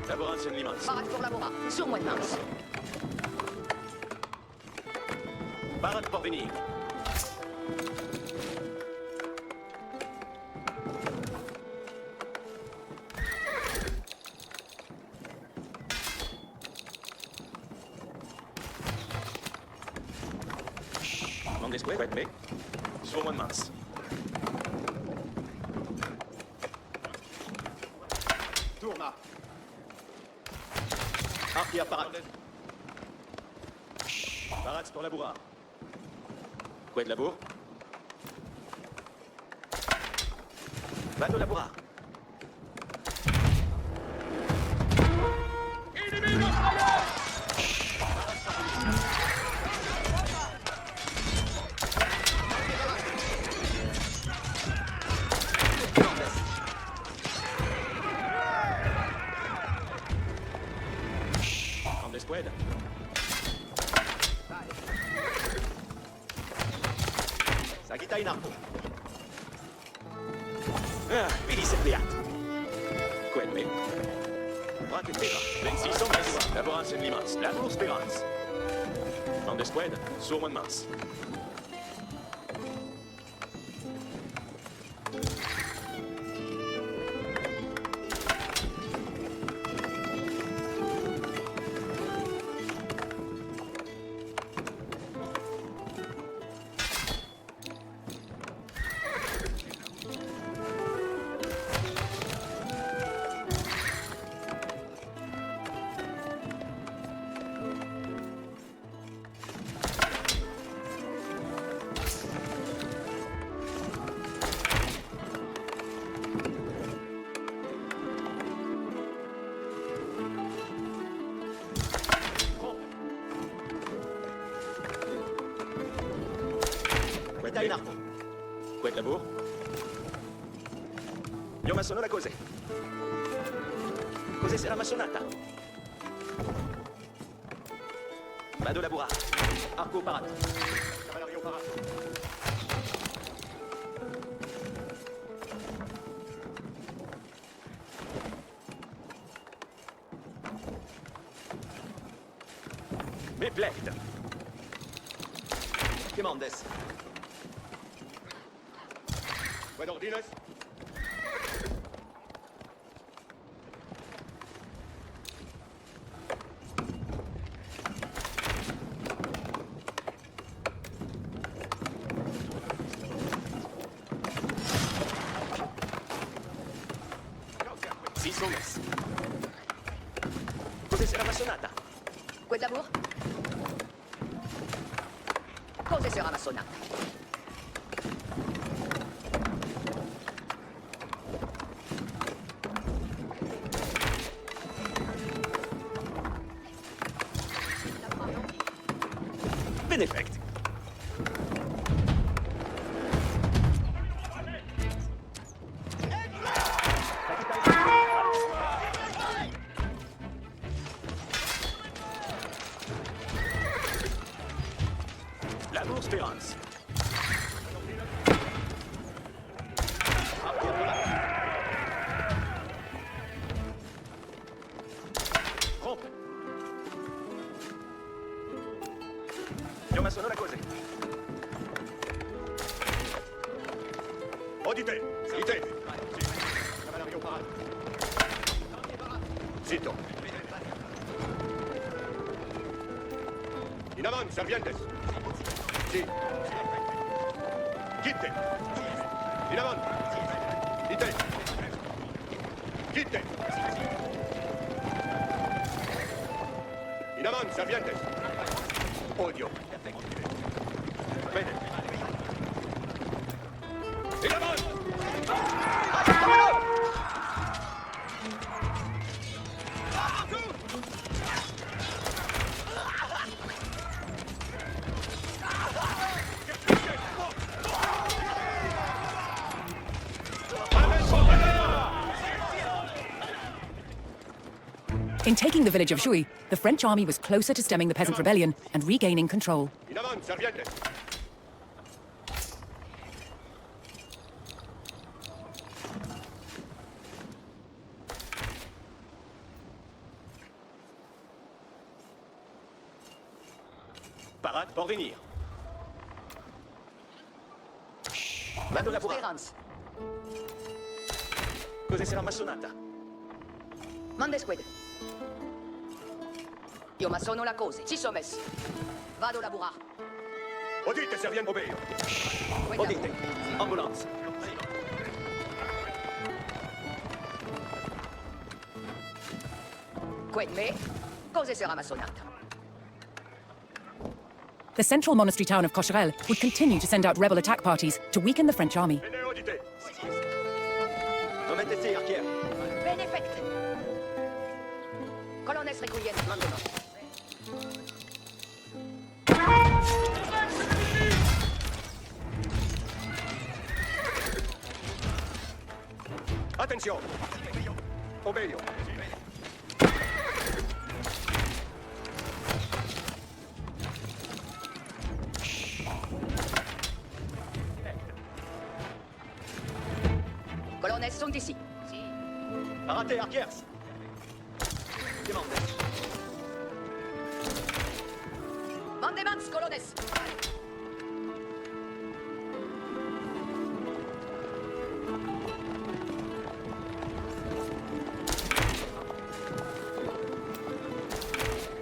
Laboranza in Limans. Parade pour laborer. Sur moi de mince. Parade pour venir. Mandes quoi, mais? Sur moi de mince. Tourna. Arc parade. Parade pour labourar. Quoi de labour? Bateau labourar. Inimigo fire! Grande squad. Sagitta in arco. Ah, vedi se beato. Quel me? Prate terra. 26 mess. Laboranza in Limans. Labour Speranza. Grande squad. Sur moi de mince. Parate in arco. Quet labor. Io ma sono la cose. Cos'è sarà massonata? Vado a lavorare. Arco parato. Cavalleria parato. Me plect. Che mandes? Buen ordines. Si sono messi. Cos'è sarà massonata? Quid d'amour? Cose sarà massonata? Benefect. L'amour Spérance. Rompe. Io ma sono la cose. Odite. Ite. Cavalleria parato. Zitto. In avanti, servientes. Sì. Chitte. In avanti. Dite. Chitte. In avanti, servientes. Odio. Bene. In avanti. In taking the village of Jouy, the French army was closer to stemming the peasant rebellion and regaining control. In avanti, servientes. Parade pour venir. Vado a lavorare. Speranza. Cos'è sarà massonata? Mande squid. Io ma sono la cose. Ci sono messi. Vado a lavorare. Odite, serviente. Obeio. Quid Odite. d'amour. Ambulance. Quid me? Cose sarà massonata? The central monastery town of Cocherel would continue to send out rebel attack parties to weaken the French army. Bene, odite. Non mettete archière. Benefect. Colonnes recugliendo, mandano. Attenzione. Obeio. Colonnes sont ici. Parate archières. Che mandes? Mandemans, colonnes.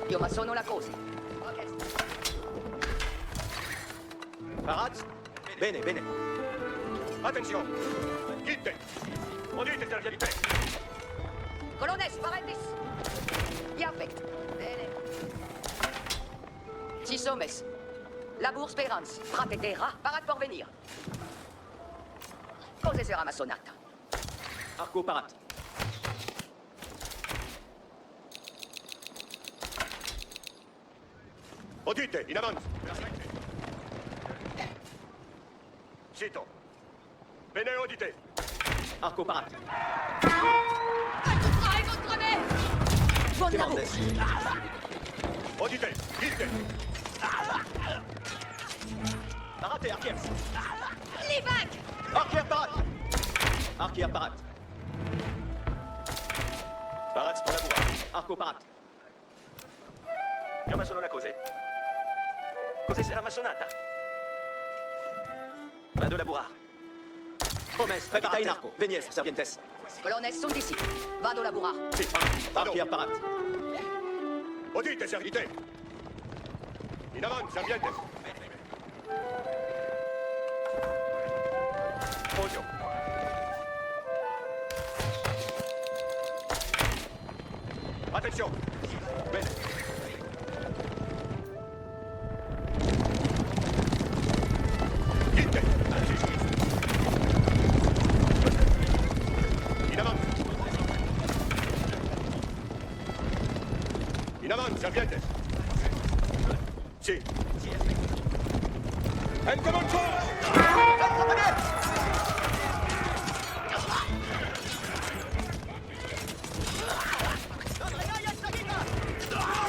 Io ma sono la cosa. Parate? Bene, bene. Attenzione. Chitte. Odite, serviente. Colonnes, parentis. Perfect. Bene. Ci sono messi. Labour Speranza. Frate terra. Parate pour venir. Cose sarà massonata? Arco parate. Odite, in avanti. Cito. Bene audité. Arco parate. Contre me! Buon lavoro! Demandes. Audité. Guidez. Parate, arquiers. Levac! Arquier parate. Arquier parate. Parate pour la bourra. Arco parate. Io ma sono una cose. Cos'è sarà massonata? Vado la bourra. Omes, prepara in arco. Venies, servientes. Colonnes sont d'ici. Vado laboura. Sì, arquier parate. Audite, servite. In avanti, serviente. Odio. Attention. Bene. Guidez. In avanti. In avanti, serviente. Sì. El comancho!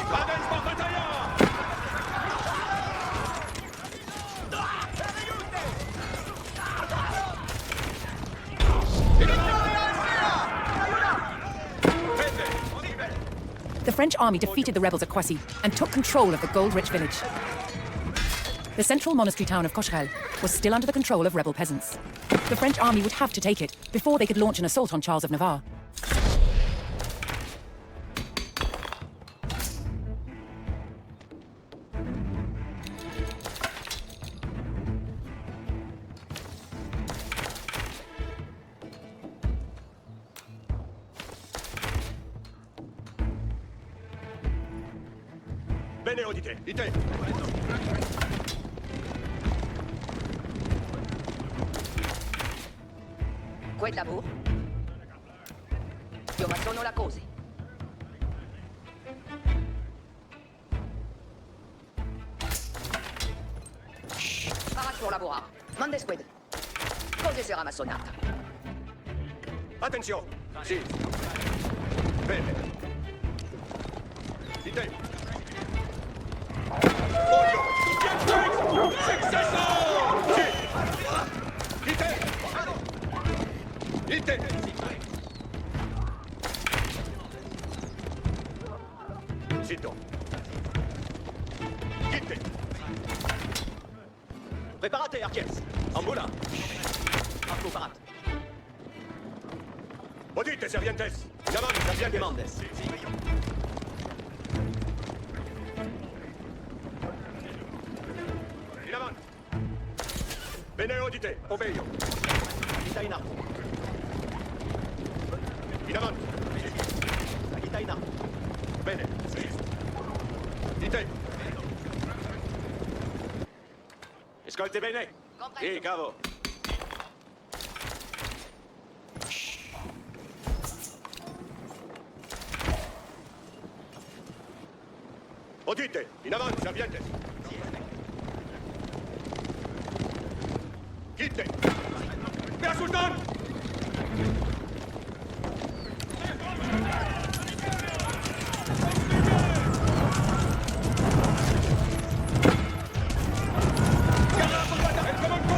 Vades por batalla! The French army defeated the rebels at Croissy and took control of the gold-rich village. The central monastery town of Cocherel was still under the control of rebel peasants. The French army would have to take it before they could launch an assault on Charles of Navarre. Bene audite. Ite. Quel lavoro? Io ma sono la cose. Parate pour laboura. Mande squid. Cose sarà massonata. Attention. Sì. Bene. Ite. Odio. Successo! Sì. Ite. Ite. Zitto. Ite. Preparate, arquiers. Ambula. Arco parate. Audite, servientes. In avanti, servientes. Demandes. In avanti. Bene audite. Obeio. Vita in arco. In avanti. Vita in arco. Bene. Ite. Ascolti bene. Sì, cavo. Audite. In avanti, servientes. Ite. Per Sultan! El comancho!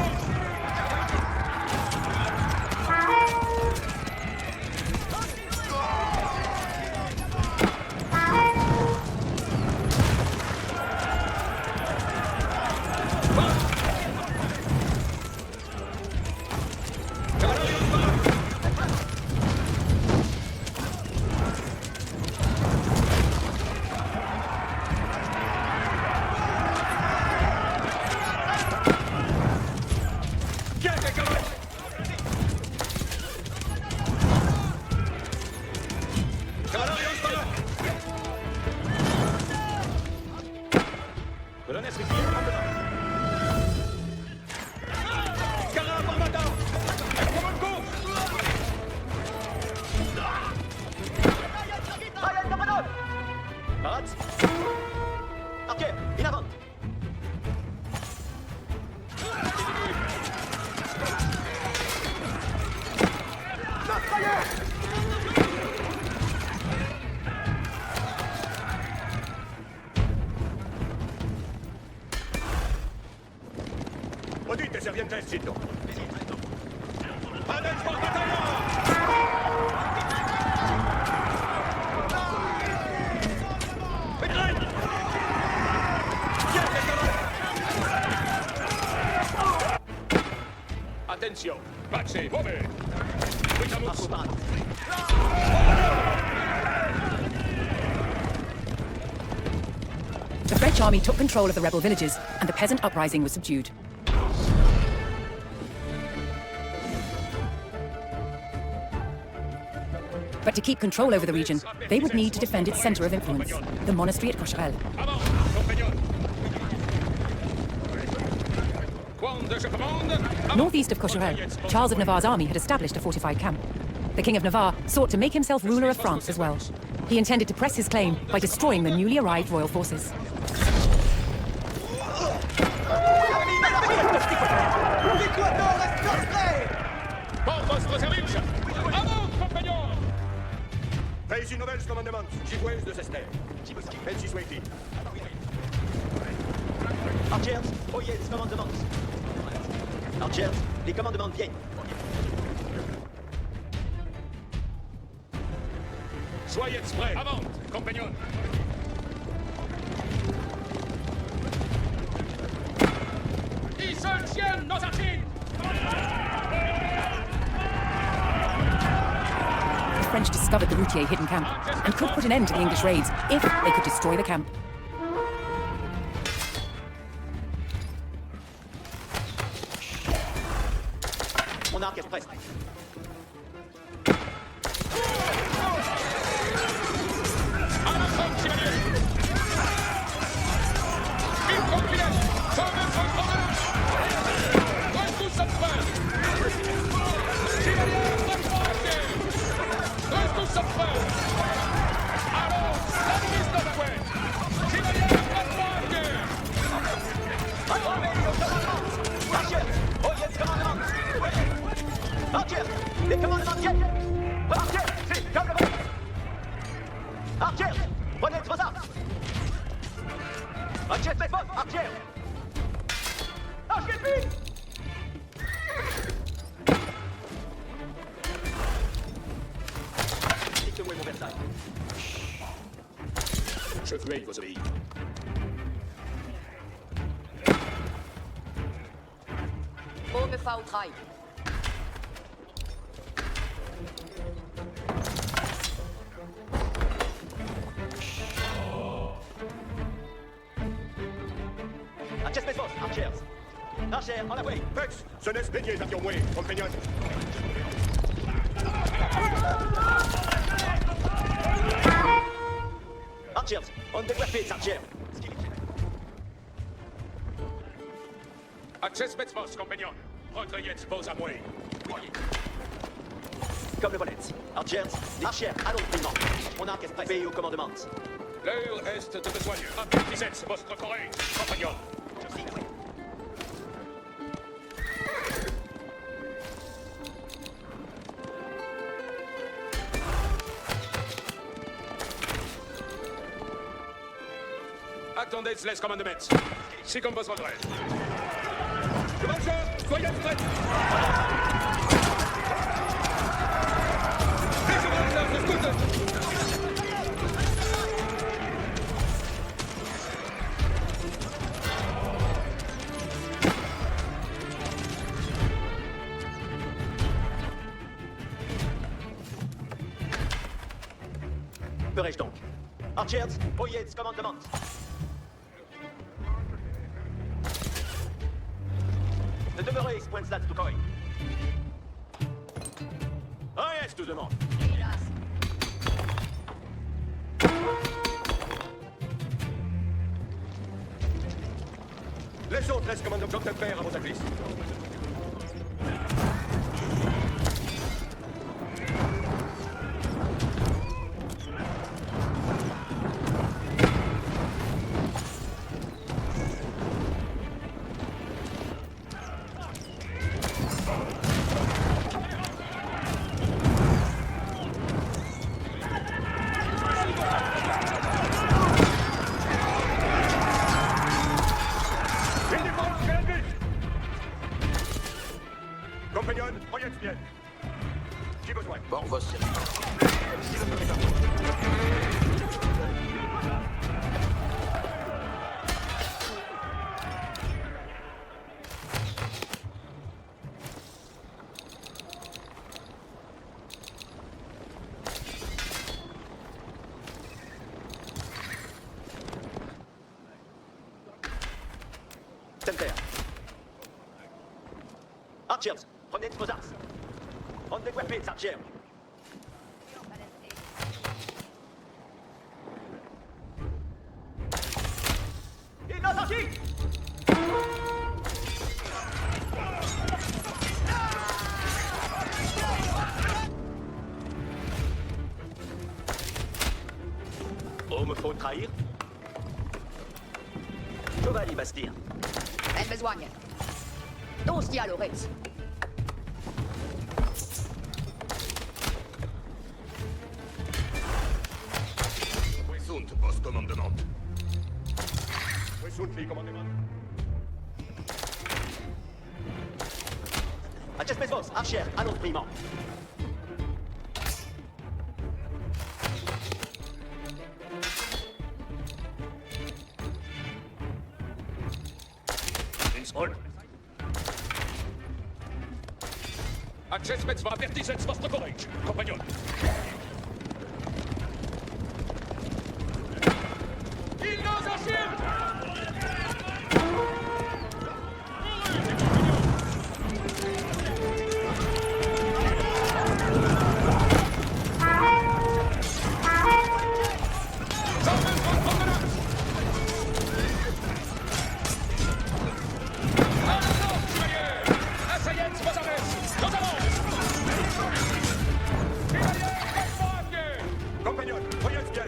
Colonnes riquier. Carab armada! El comancho! Parate. Arquier, in avant. Dite serviente, sito. Adesso battaglia! Begleiten! Jetzt, Attention. Pace, muove. Ricamus. The French army took control of the rebel villages, and the peasant uprising was subdued. But to keep control over the region, they would need to defend its center of influence, the monastery at Cocherel. Avant, compagnon. Quand je commande... Northeast of Cocherel, Charles of Navarre's army had established a fortified camp. The King of Navarre sought to make himself ruler of France as well. He intended to press his claim by destroying the newly arrived royal forces. Pour votre service. Avant, compagnon. Fais une nouvelle commandement. Givouez de Sester. Pensis Waiti. Archers, oyez les commandements. Archers, les commandements viennent. Soyez prêts. Avant, compagnon. Ils se tiennent, nos archers. The French discovered the Routier hidden camp and could put an end to the English raids if they could destroy the camp. Mon arc est prêt. À la front, chevalier. Une compilette. Sauvez son problème. Tous à front. Chevalier, tous à front. Alors, la ministre de la guerre. Chevalier, Archers, oyez les commandements. Archers, les commandements viennent. Archers, c'est comme le vent. Archers, prenez vos armes. Archers, c'est fort, Archers. Archers, vite. Dites-moi mon Versailles. Je veuille vous obéir. On me fait au travail. Archers, c'est fort, Archers. Archers, en la way. Pex, ce n'est bénier, avion moué, compagnon. Archers, on développe, Archers. Access Metzvos, compagnon. Recueillez pose à moi. Comme le volet. Archers, Archers, allons paiement. Mon arc est prêt. Veillez au commandement. L'heure est de besoigneux. Apertisez votre corée, compagnon. Attendez, les commandements. Si comme vous voudrez. Soyez prêts. Ferai-je donc? Archers, oyez les commandements. Ne demeurez expointsat du coin. Ah, yes, tout demande. Les autres, laisse commandant Jean Père à vos services. bien. J'ai besoin. Bon, on va se servir. Center. Archers, prenez vos arcs. On the weapons, Archer. Il a sorti! Oh, me faut trahir? Giovanni Bastir. Ben besogna. Non stia Lorenz. Où sunt, post commandement? Où sunt, les commandements? Acest vos, Archer, anunț primo. Acest veți vă avertizeți vostru colegi, companion. Il nous achille! Asseyez-vous vos armes! Nous allons! Compagnon, voyez bien.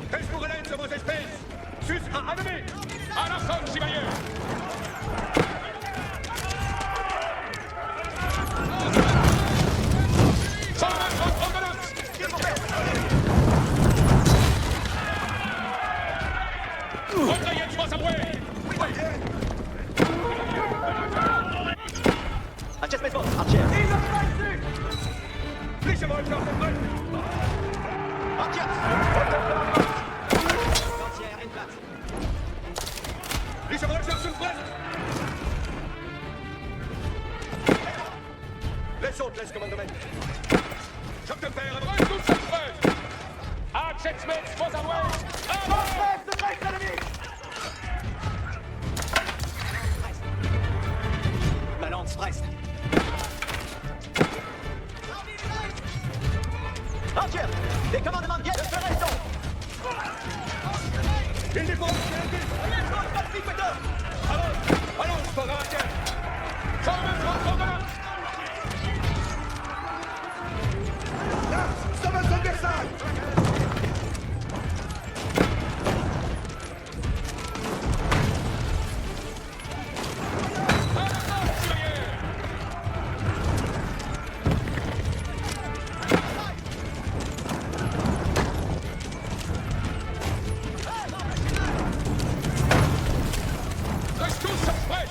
Qu'est-ce que vous relève sur vos espèces? Sus à ennemi! À la sonne, chevalier! Retrayez-vous à bouée! Acest vos, Archer. Laissez-moi le temps de près. Archers! Lancière, en place. Laissez-moi le temps de près. Les autres, laisse commandement. Je te perds à Prenez tout cette preuve! Acest Smith, vos avoués! Ma lance presse. Archer! Les commandements viennent de ce resto! Il n'est pas allons, pas rater. Ça va son Versailles. Reste tous prêts!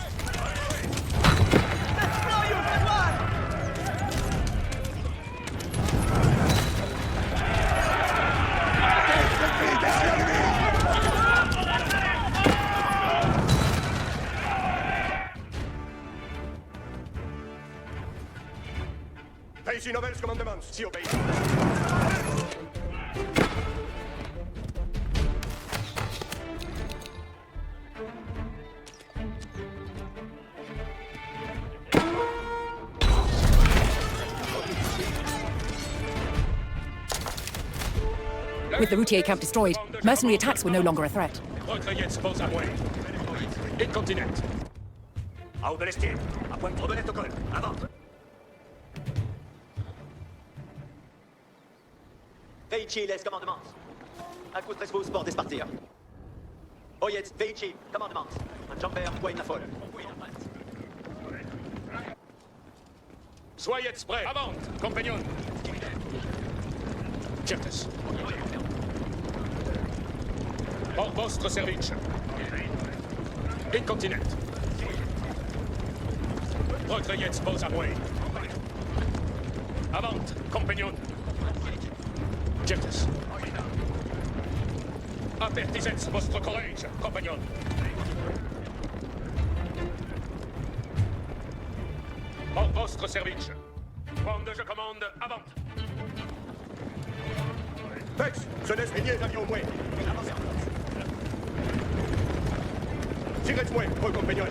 Pays nouvelles commandements, si obéis. With the routier camp destroyed, mercenary attacks were no longer a threat. Retrayez vos avoués! Incontinent! Au de l'estier. À point de trobelette au col. Avant. Veici, les commandements. Accutrez vos pour despartir. Oyez, Veici, commandements. Un jumper, point la folle. Soyez prêts! Avant, compagnon! Certes. Pour votre service. Incontinent. Recueillette pose à way. Avant, compagnon. Certes. Apertisez votre courage, compagnon. Pour votre service. Quand je commande, avant. Pex, jeunesse ailier, avion au moins. Tirez-moi, vos compagnons.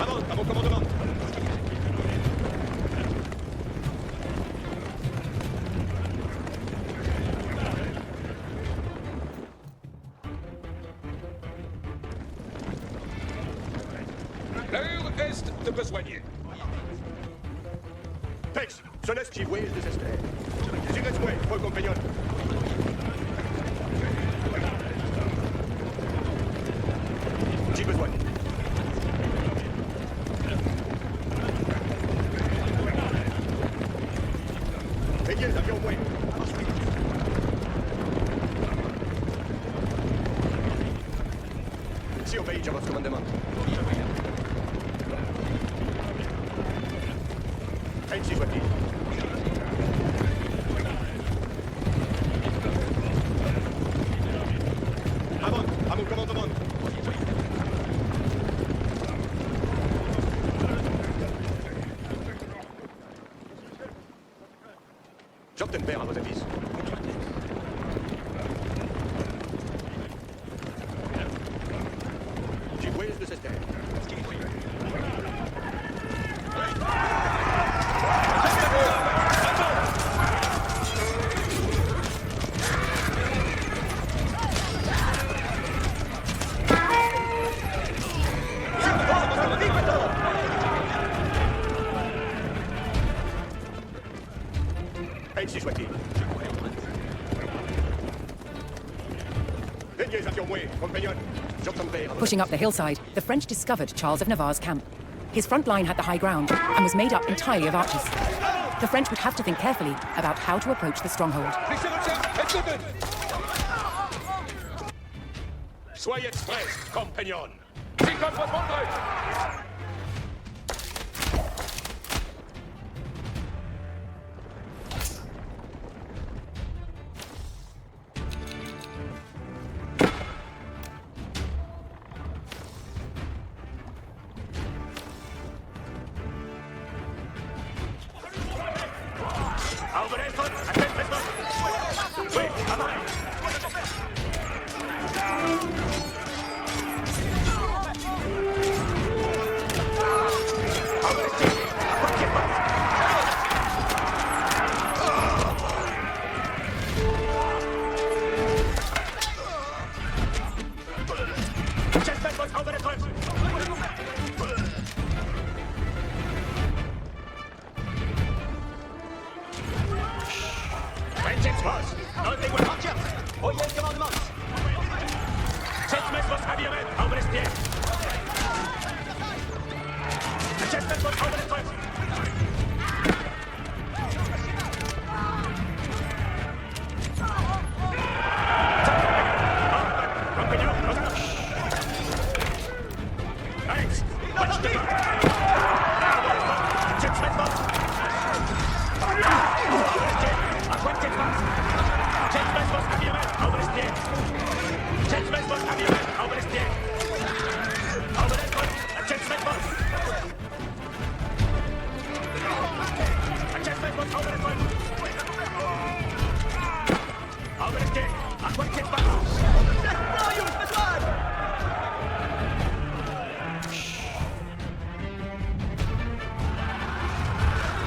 Avant, à mon commandement. L'heure est de besoigner. Pex, jeunesse qui voyage désespère. Tirez-moi, vos compagnons. J'ai besoin. Ailier, avion au moins. Si obéis à votre commandement. Ainsi soit-il. Avant, à mon commandement. J'obtiens à vos avis. J'y voyage de cette terre. Ainsi soit-il. Veuillez avion moins, compagnon. J'obtiendrai à vos Pushing up the hillside, the French discovered Charles of Navarre's camp. His front line had the high ground and was made up entirely of archers. The French would have to think carefully about how to approach the stronghold. Soyez prêts, compagnon. Pick up votre montre.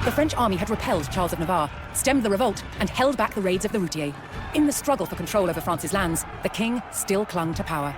The French army had repelled Charles of Navarre, stemmed the revolt, and held back the raids of the Routiers. In the struggle for control over France's lands, the king still clung to power.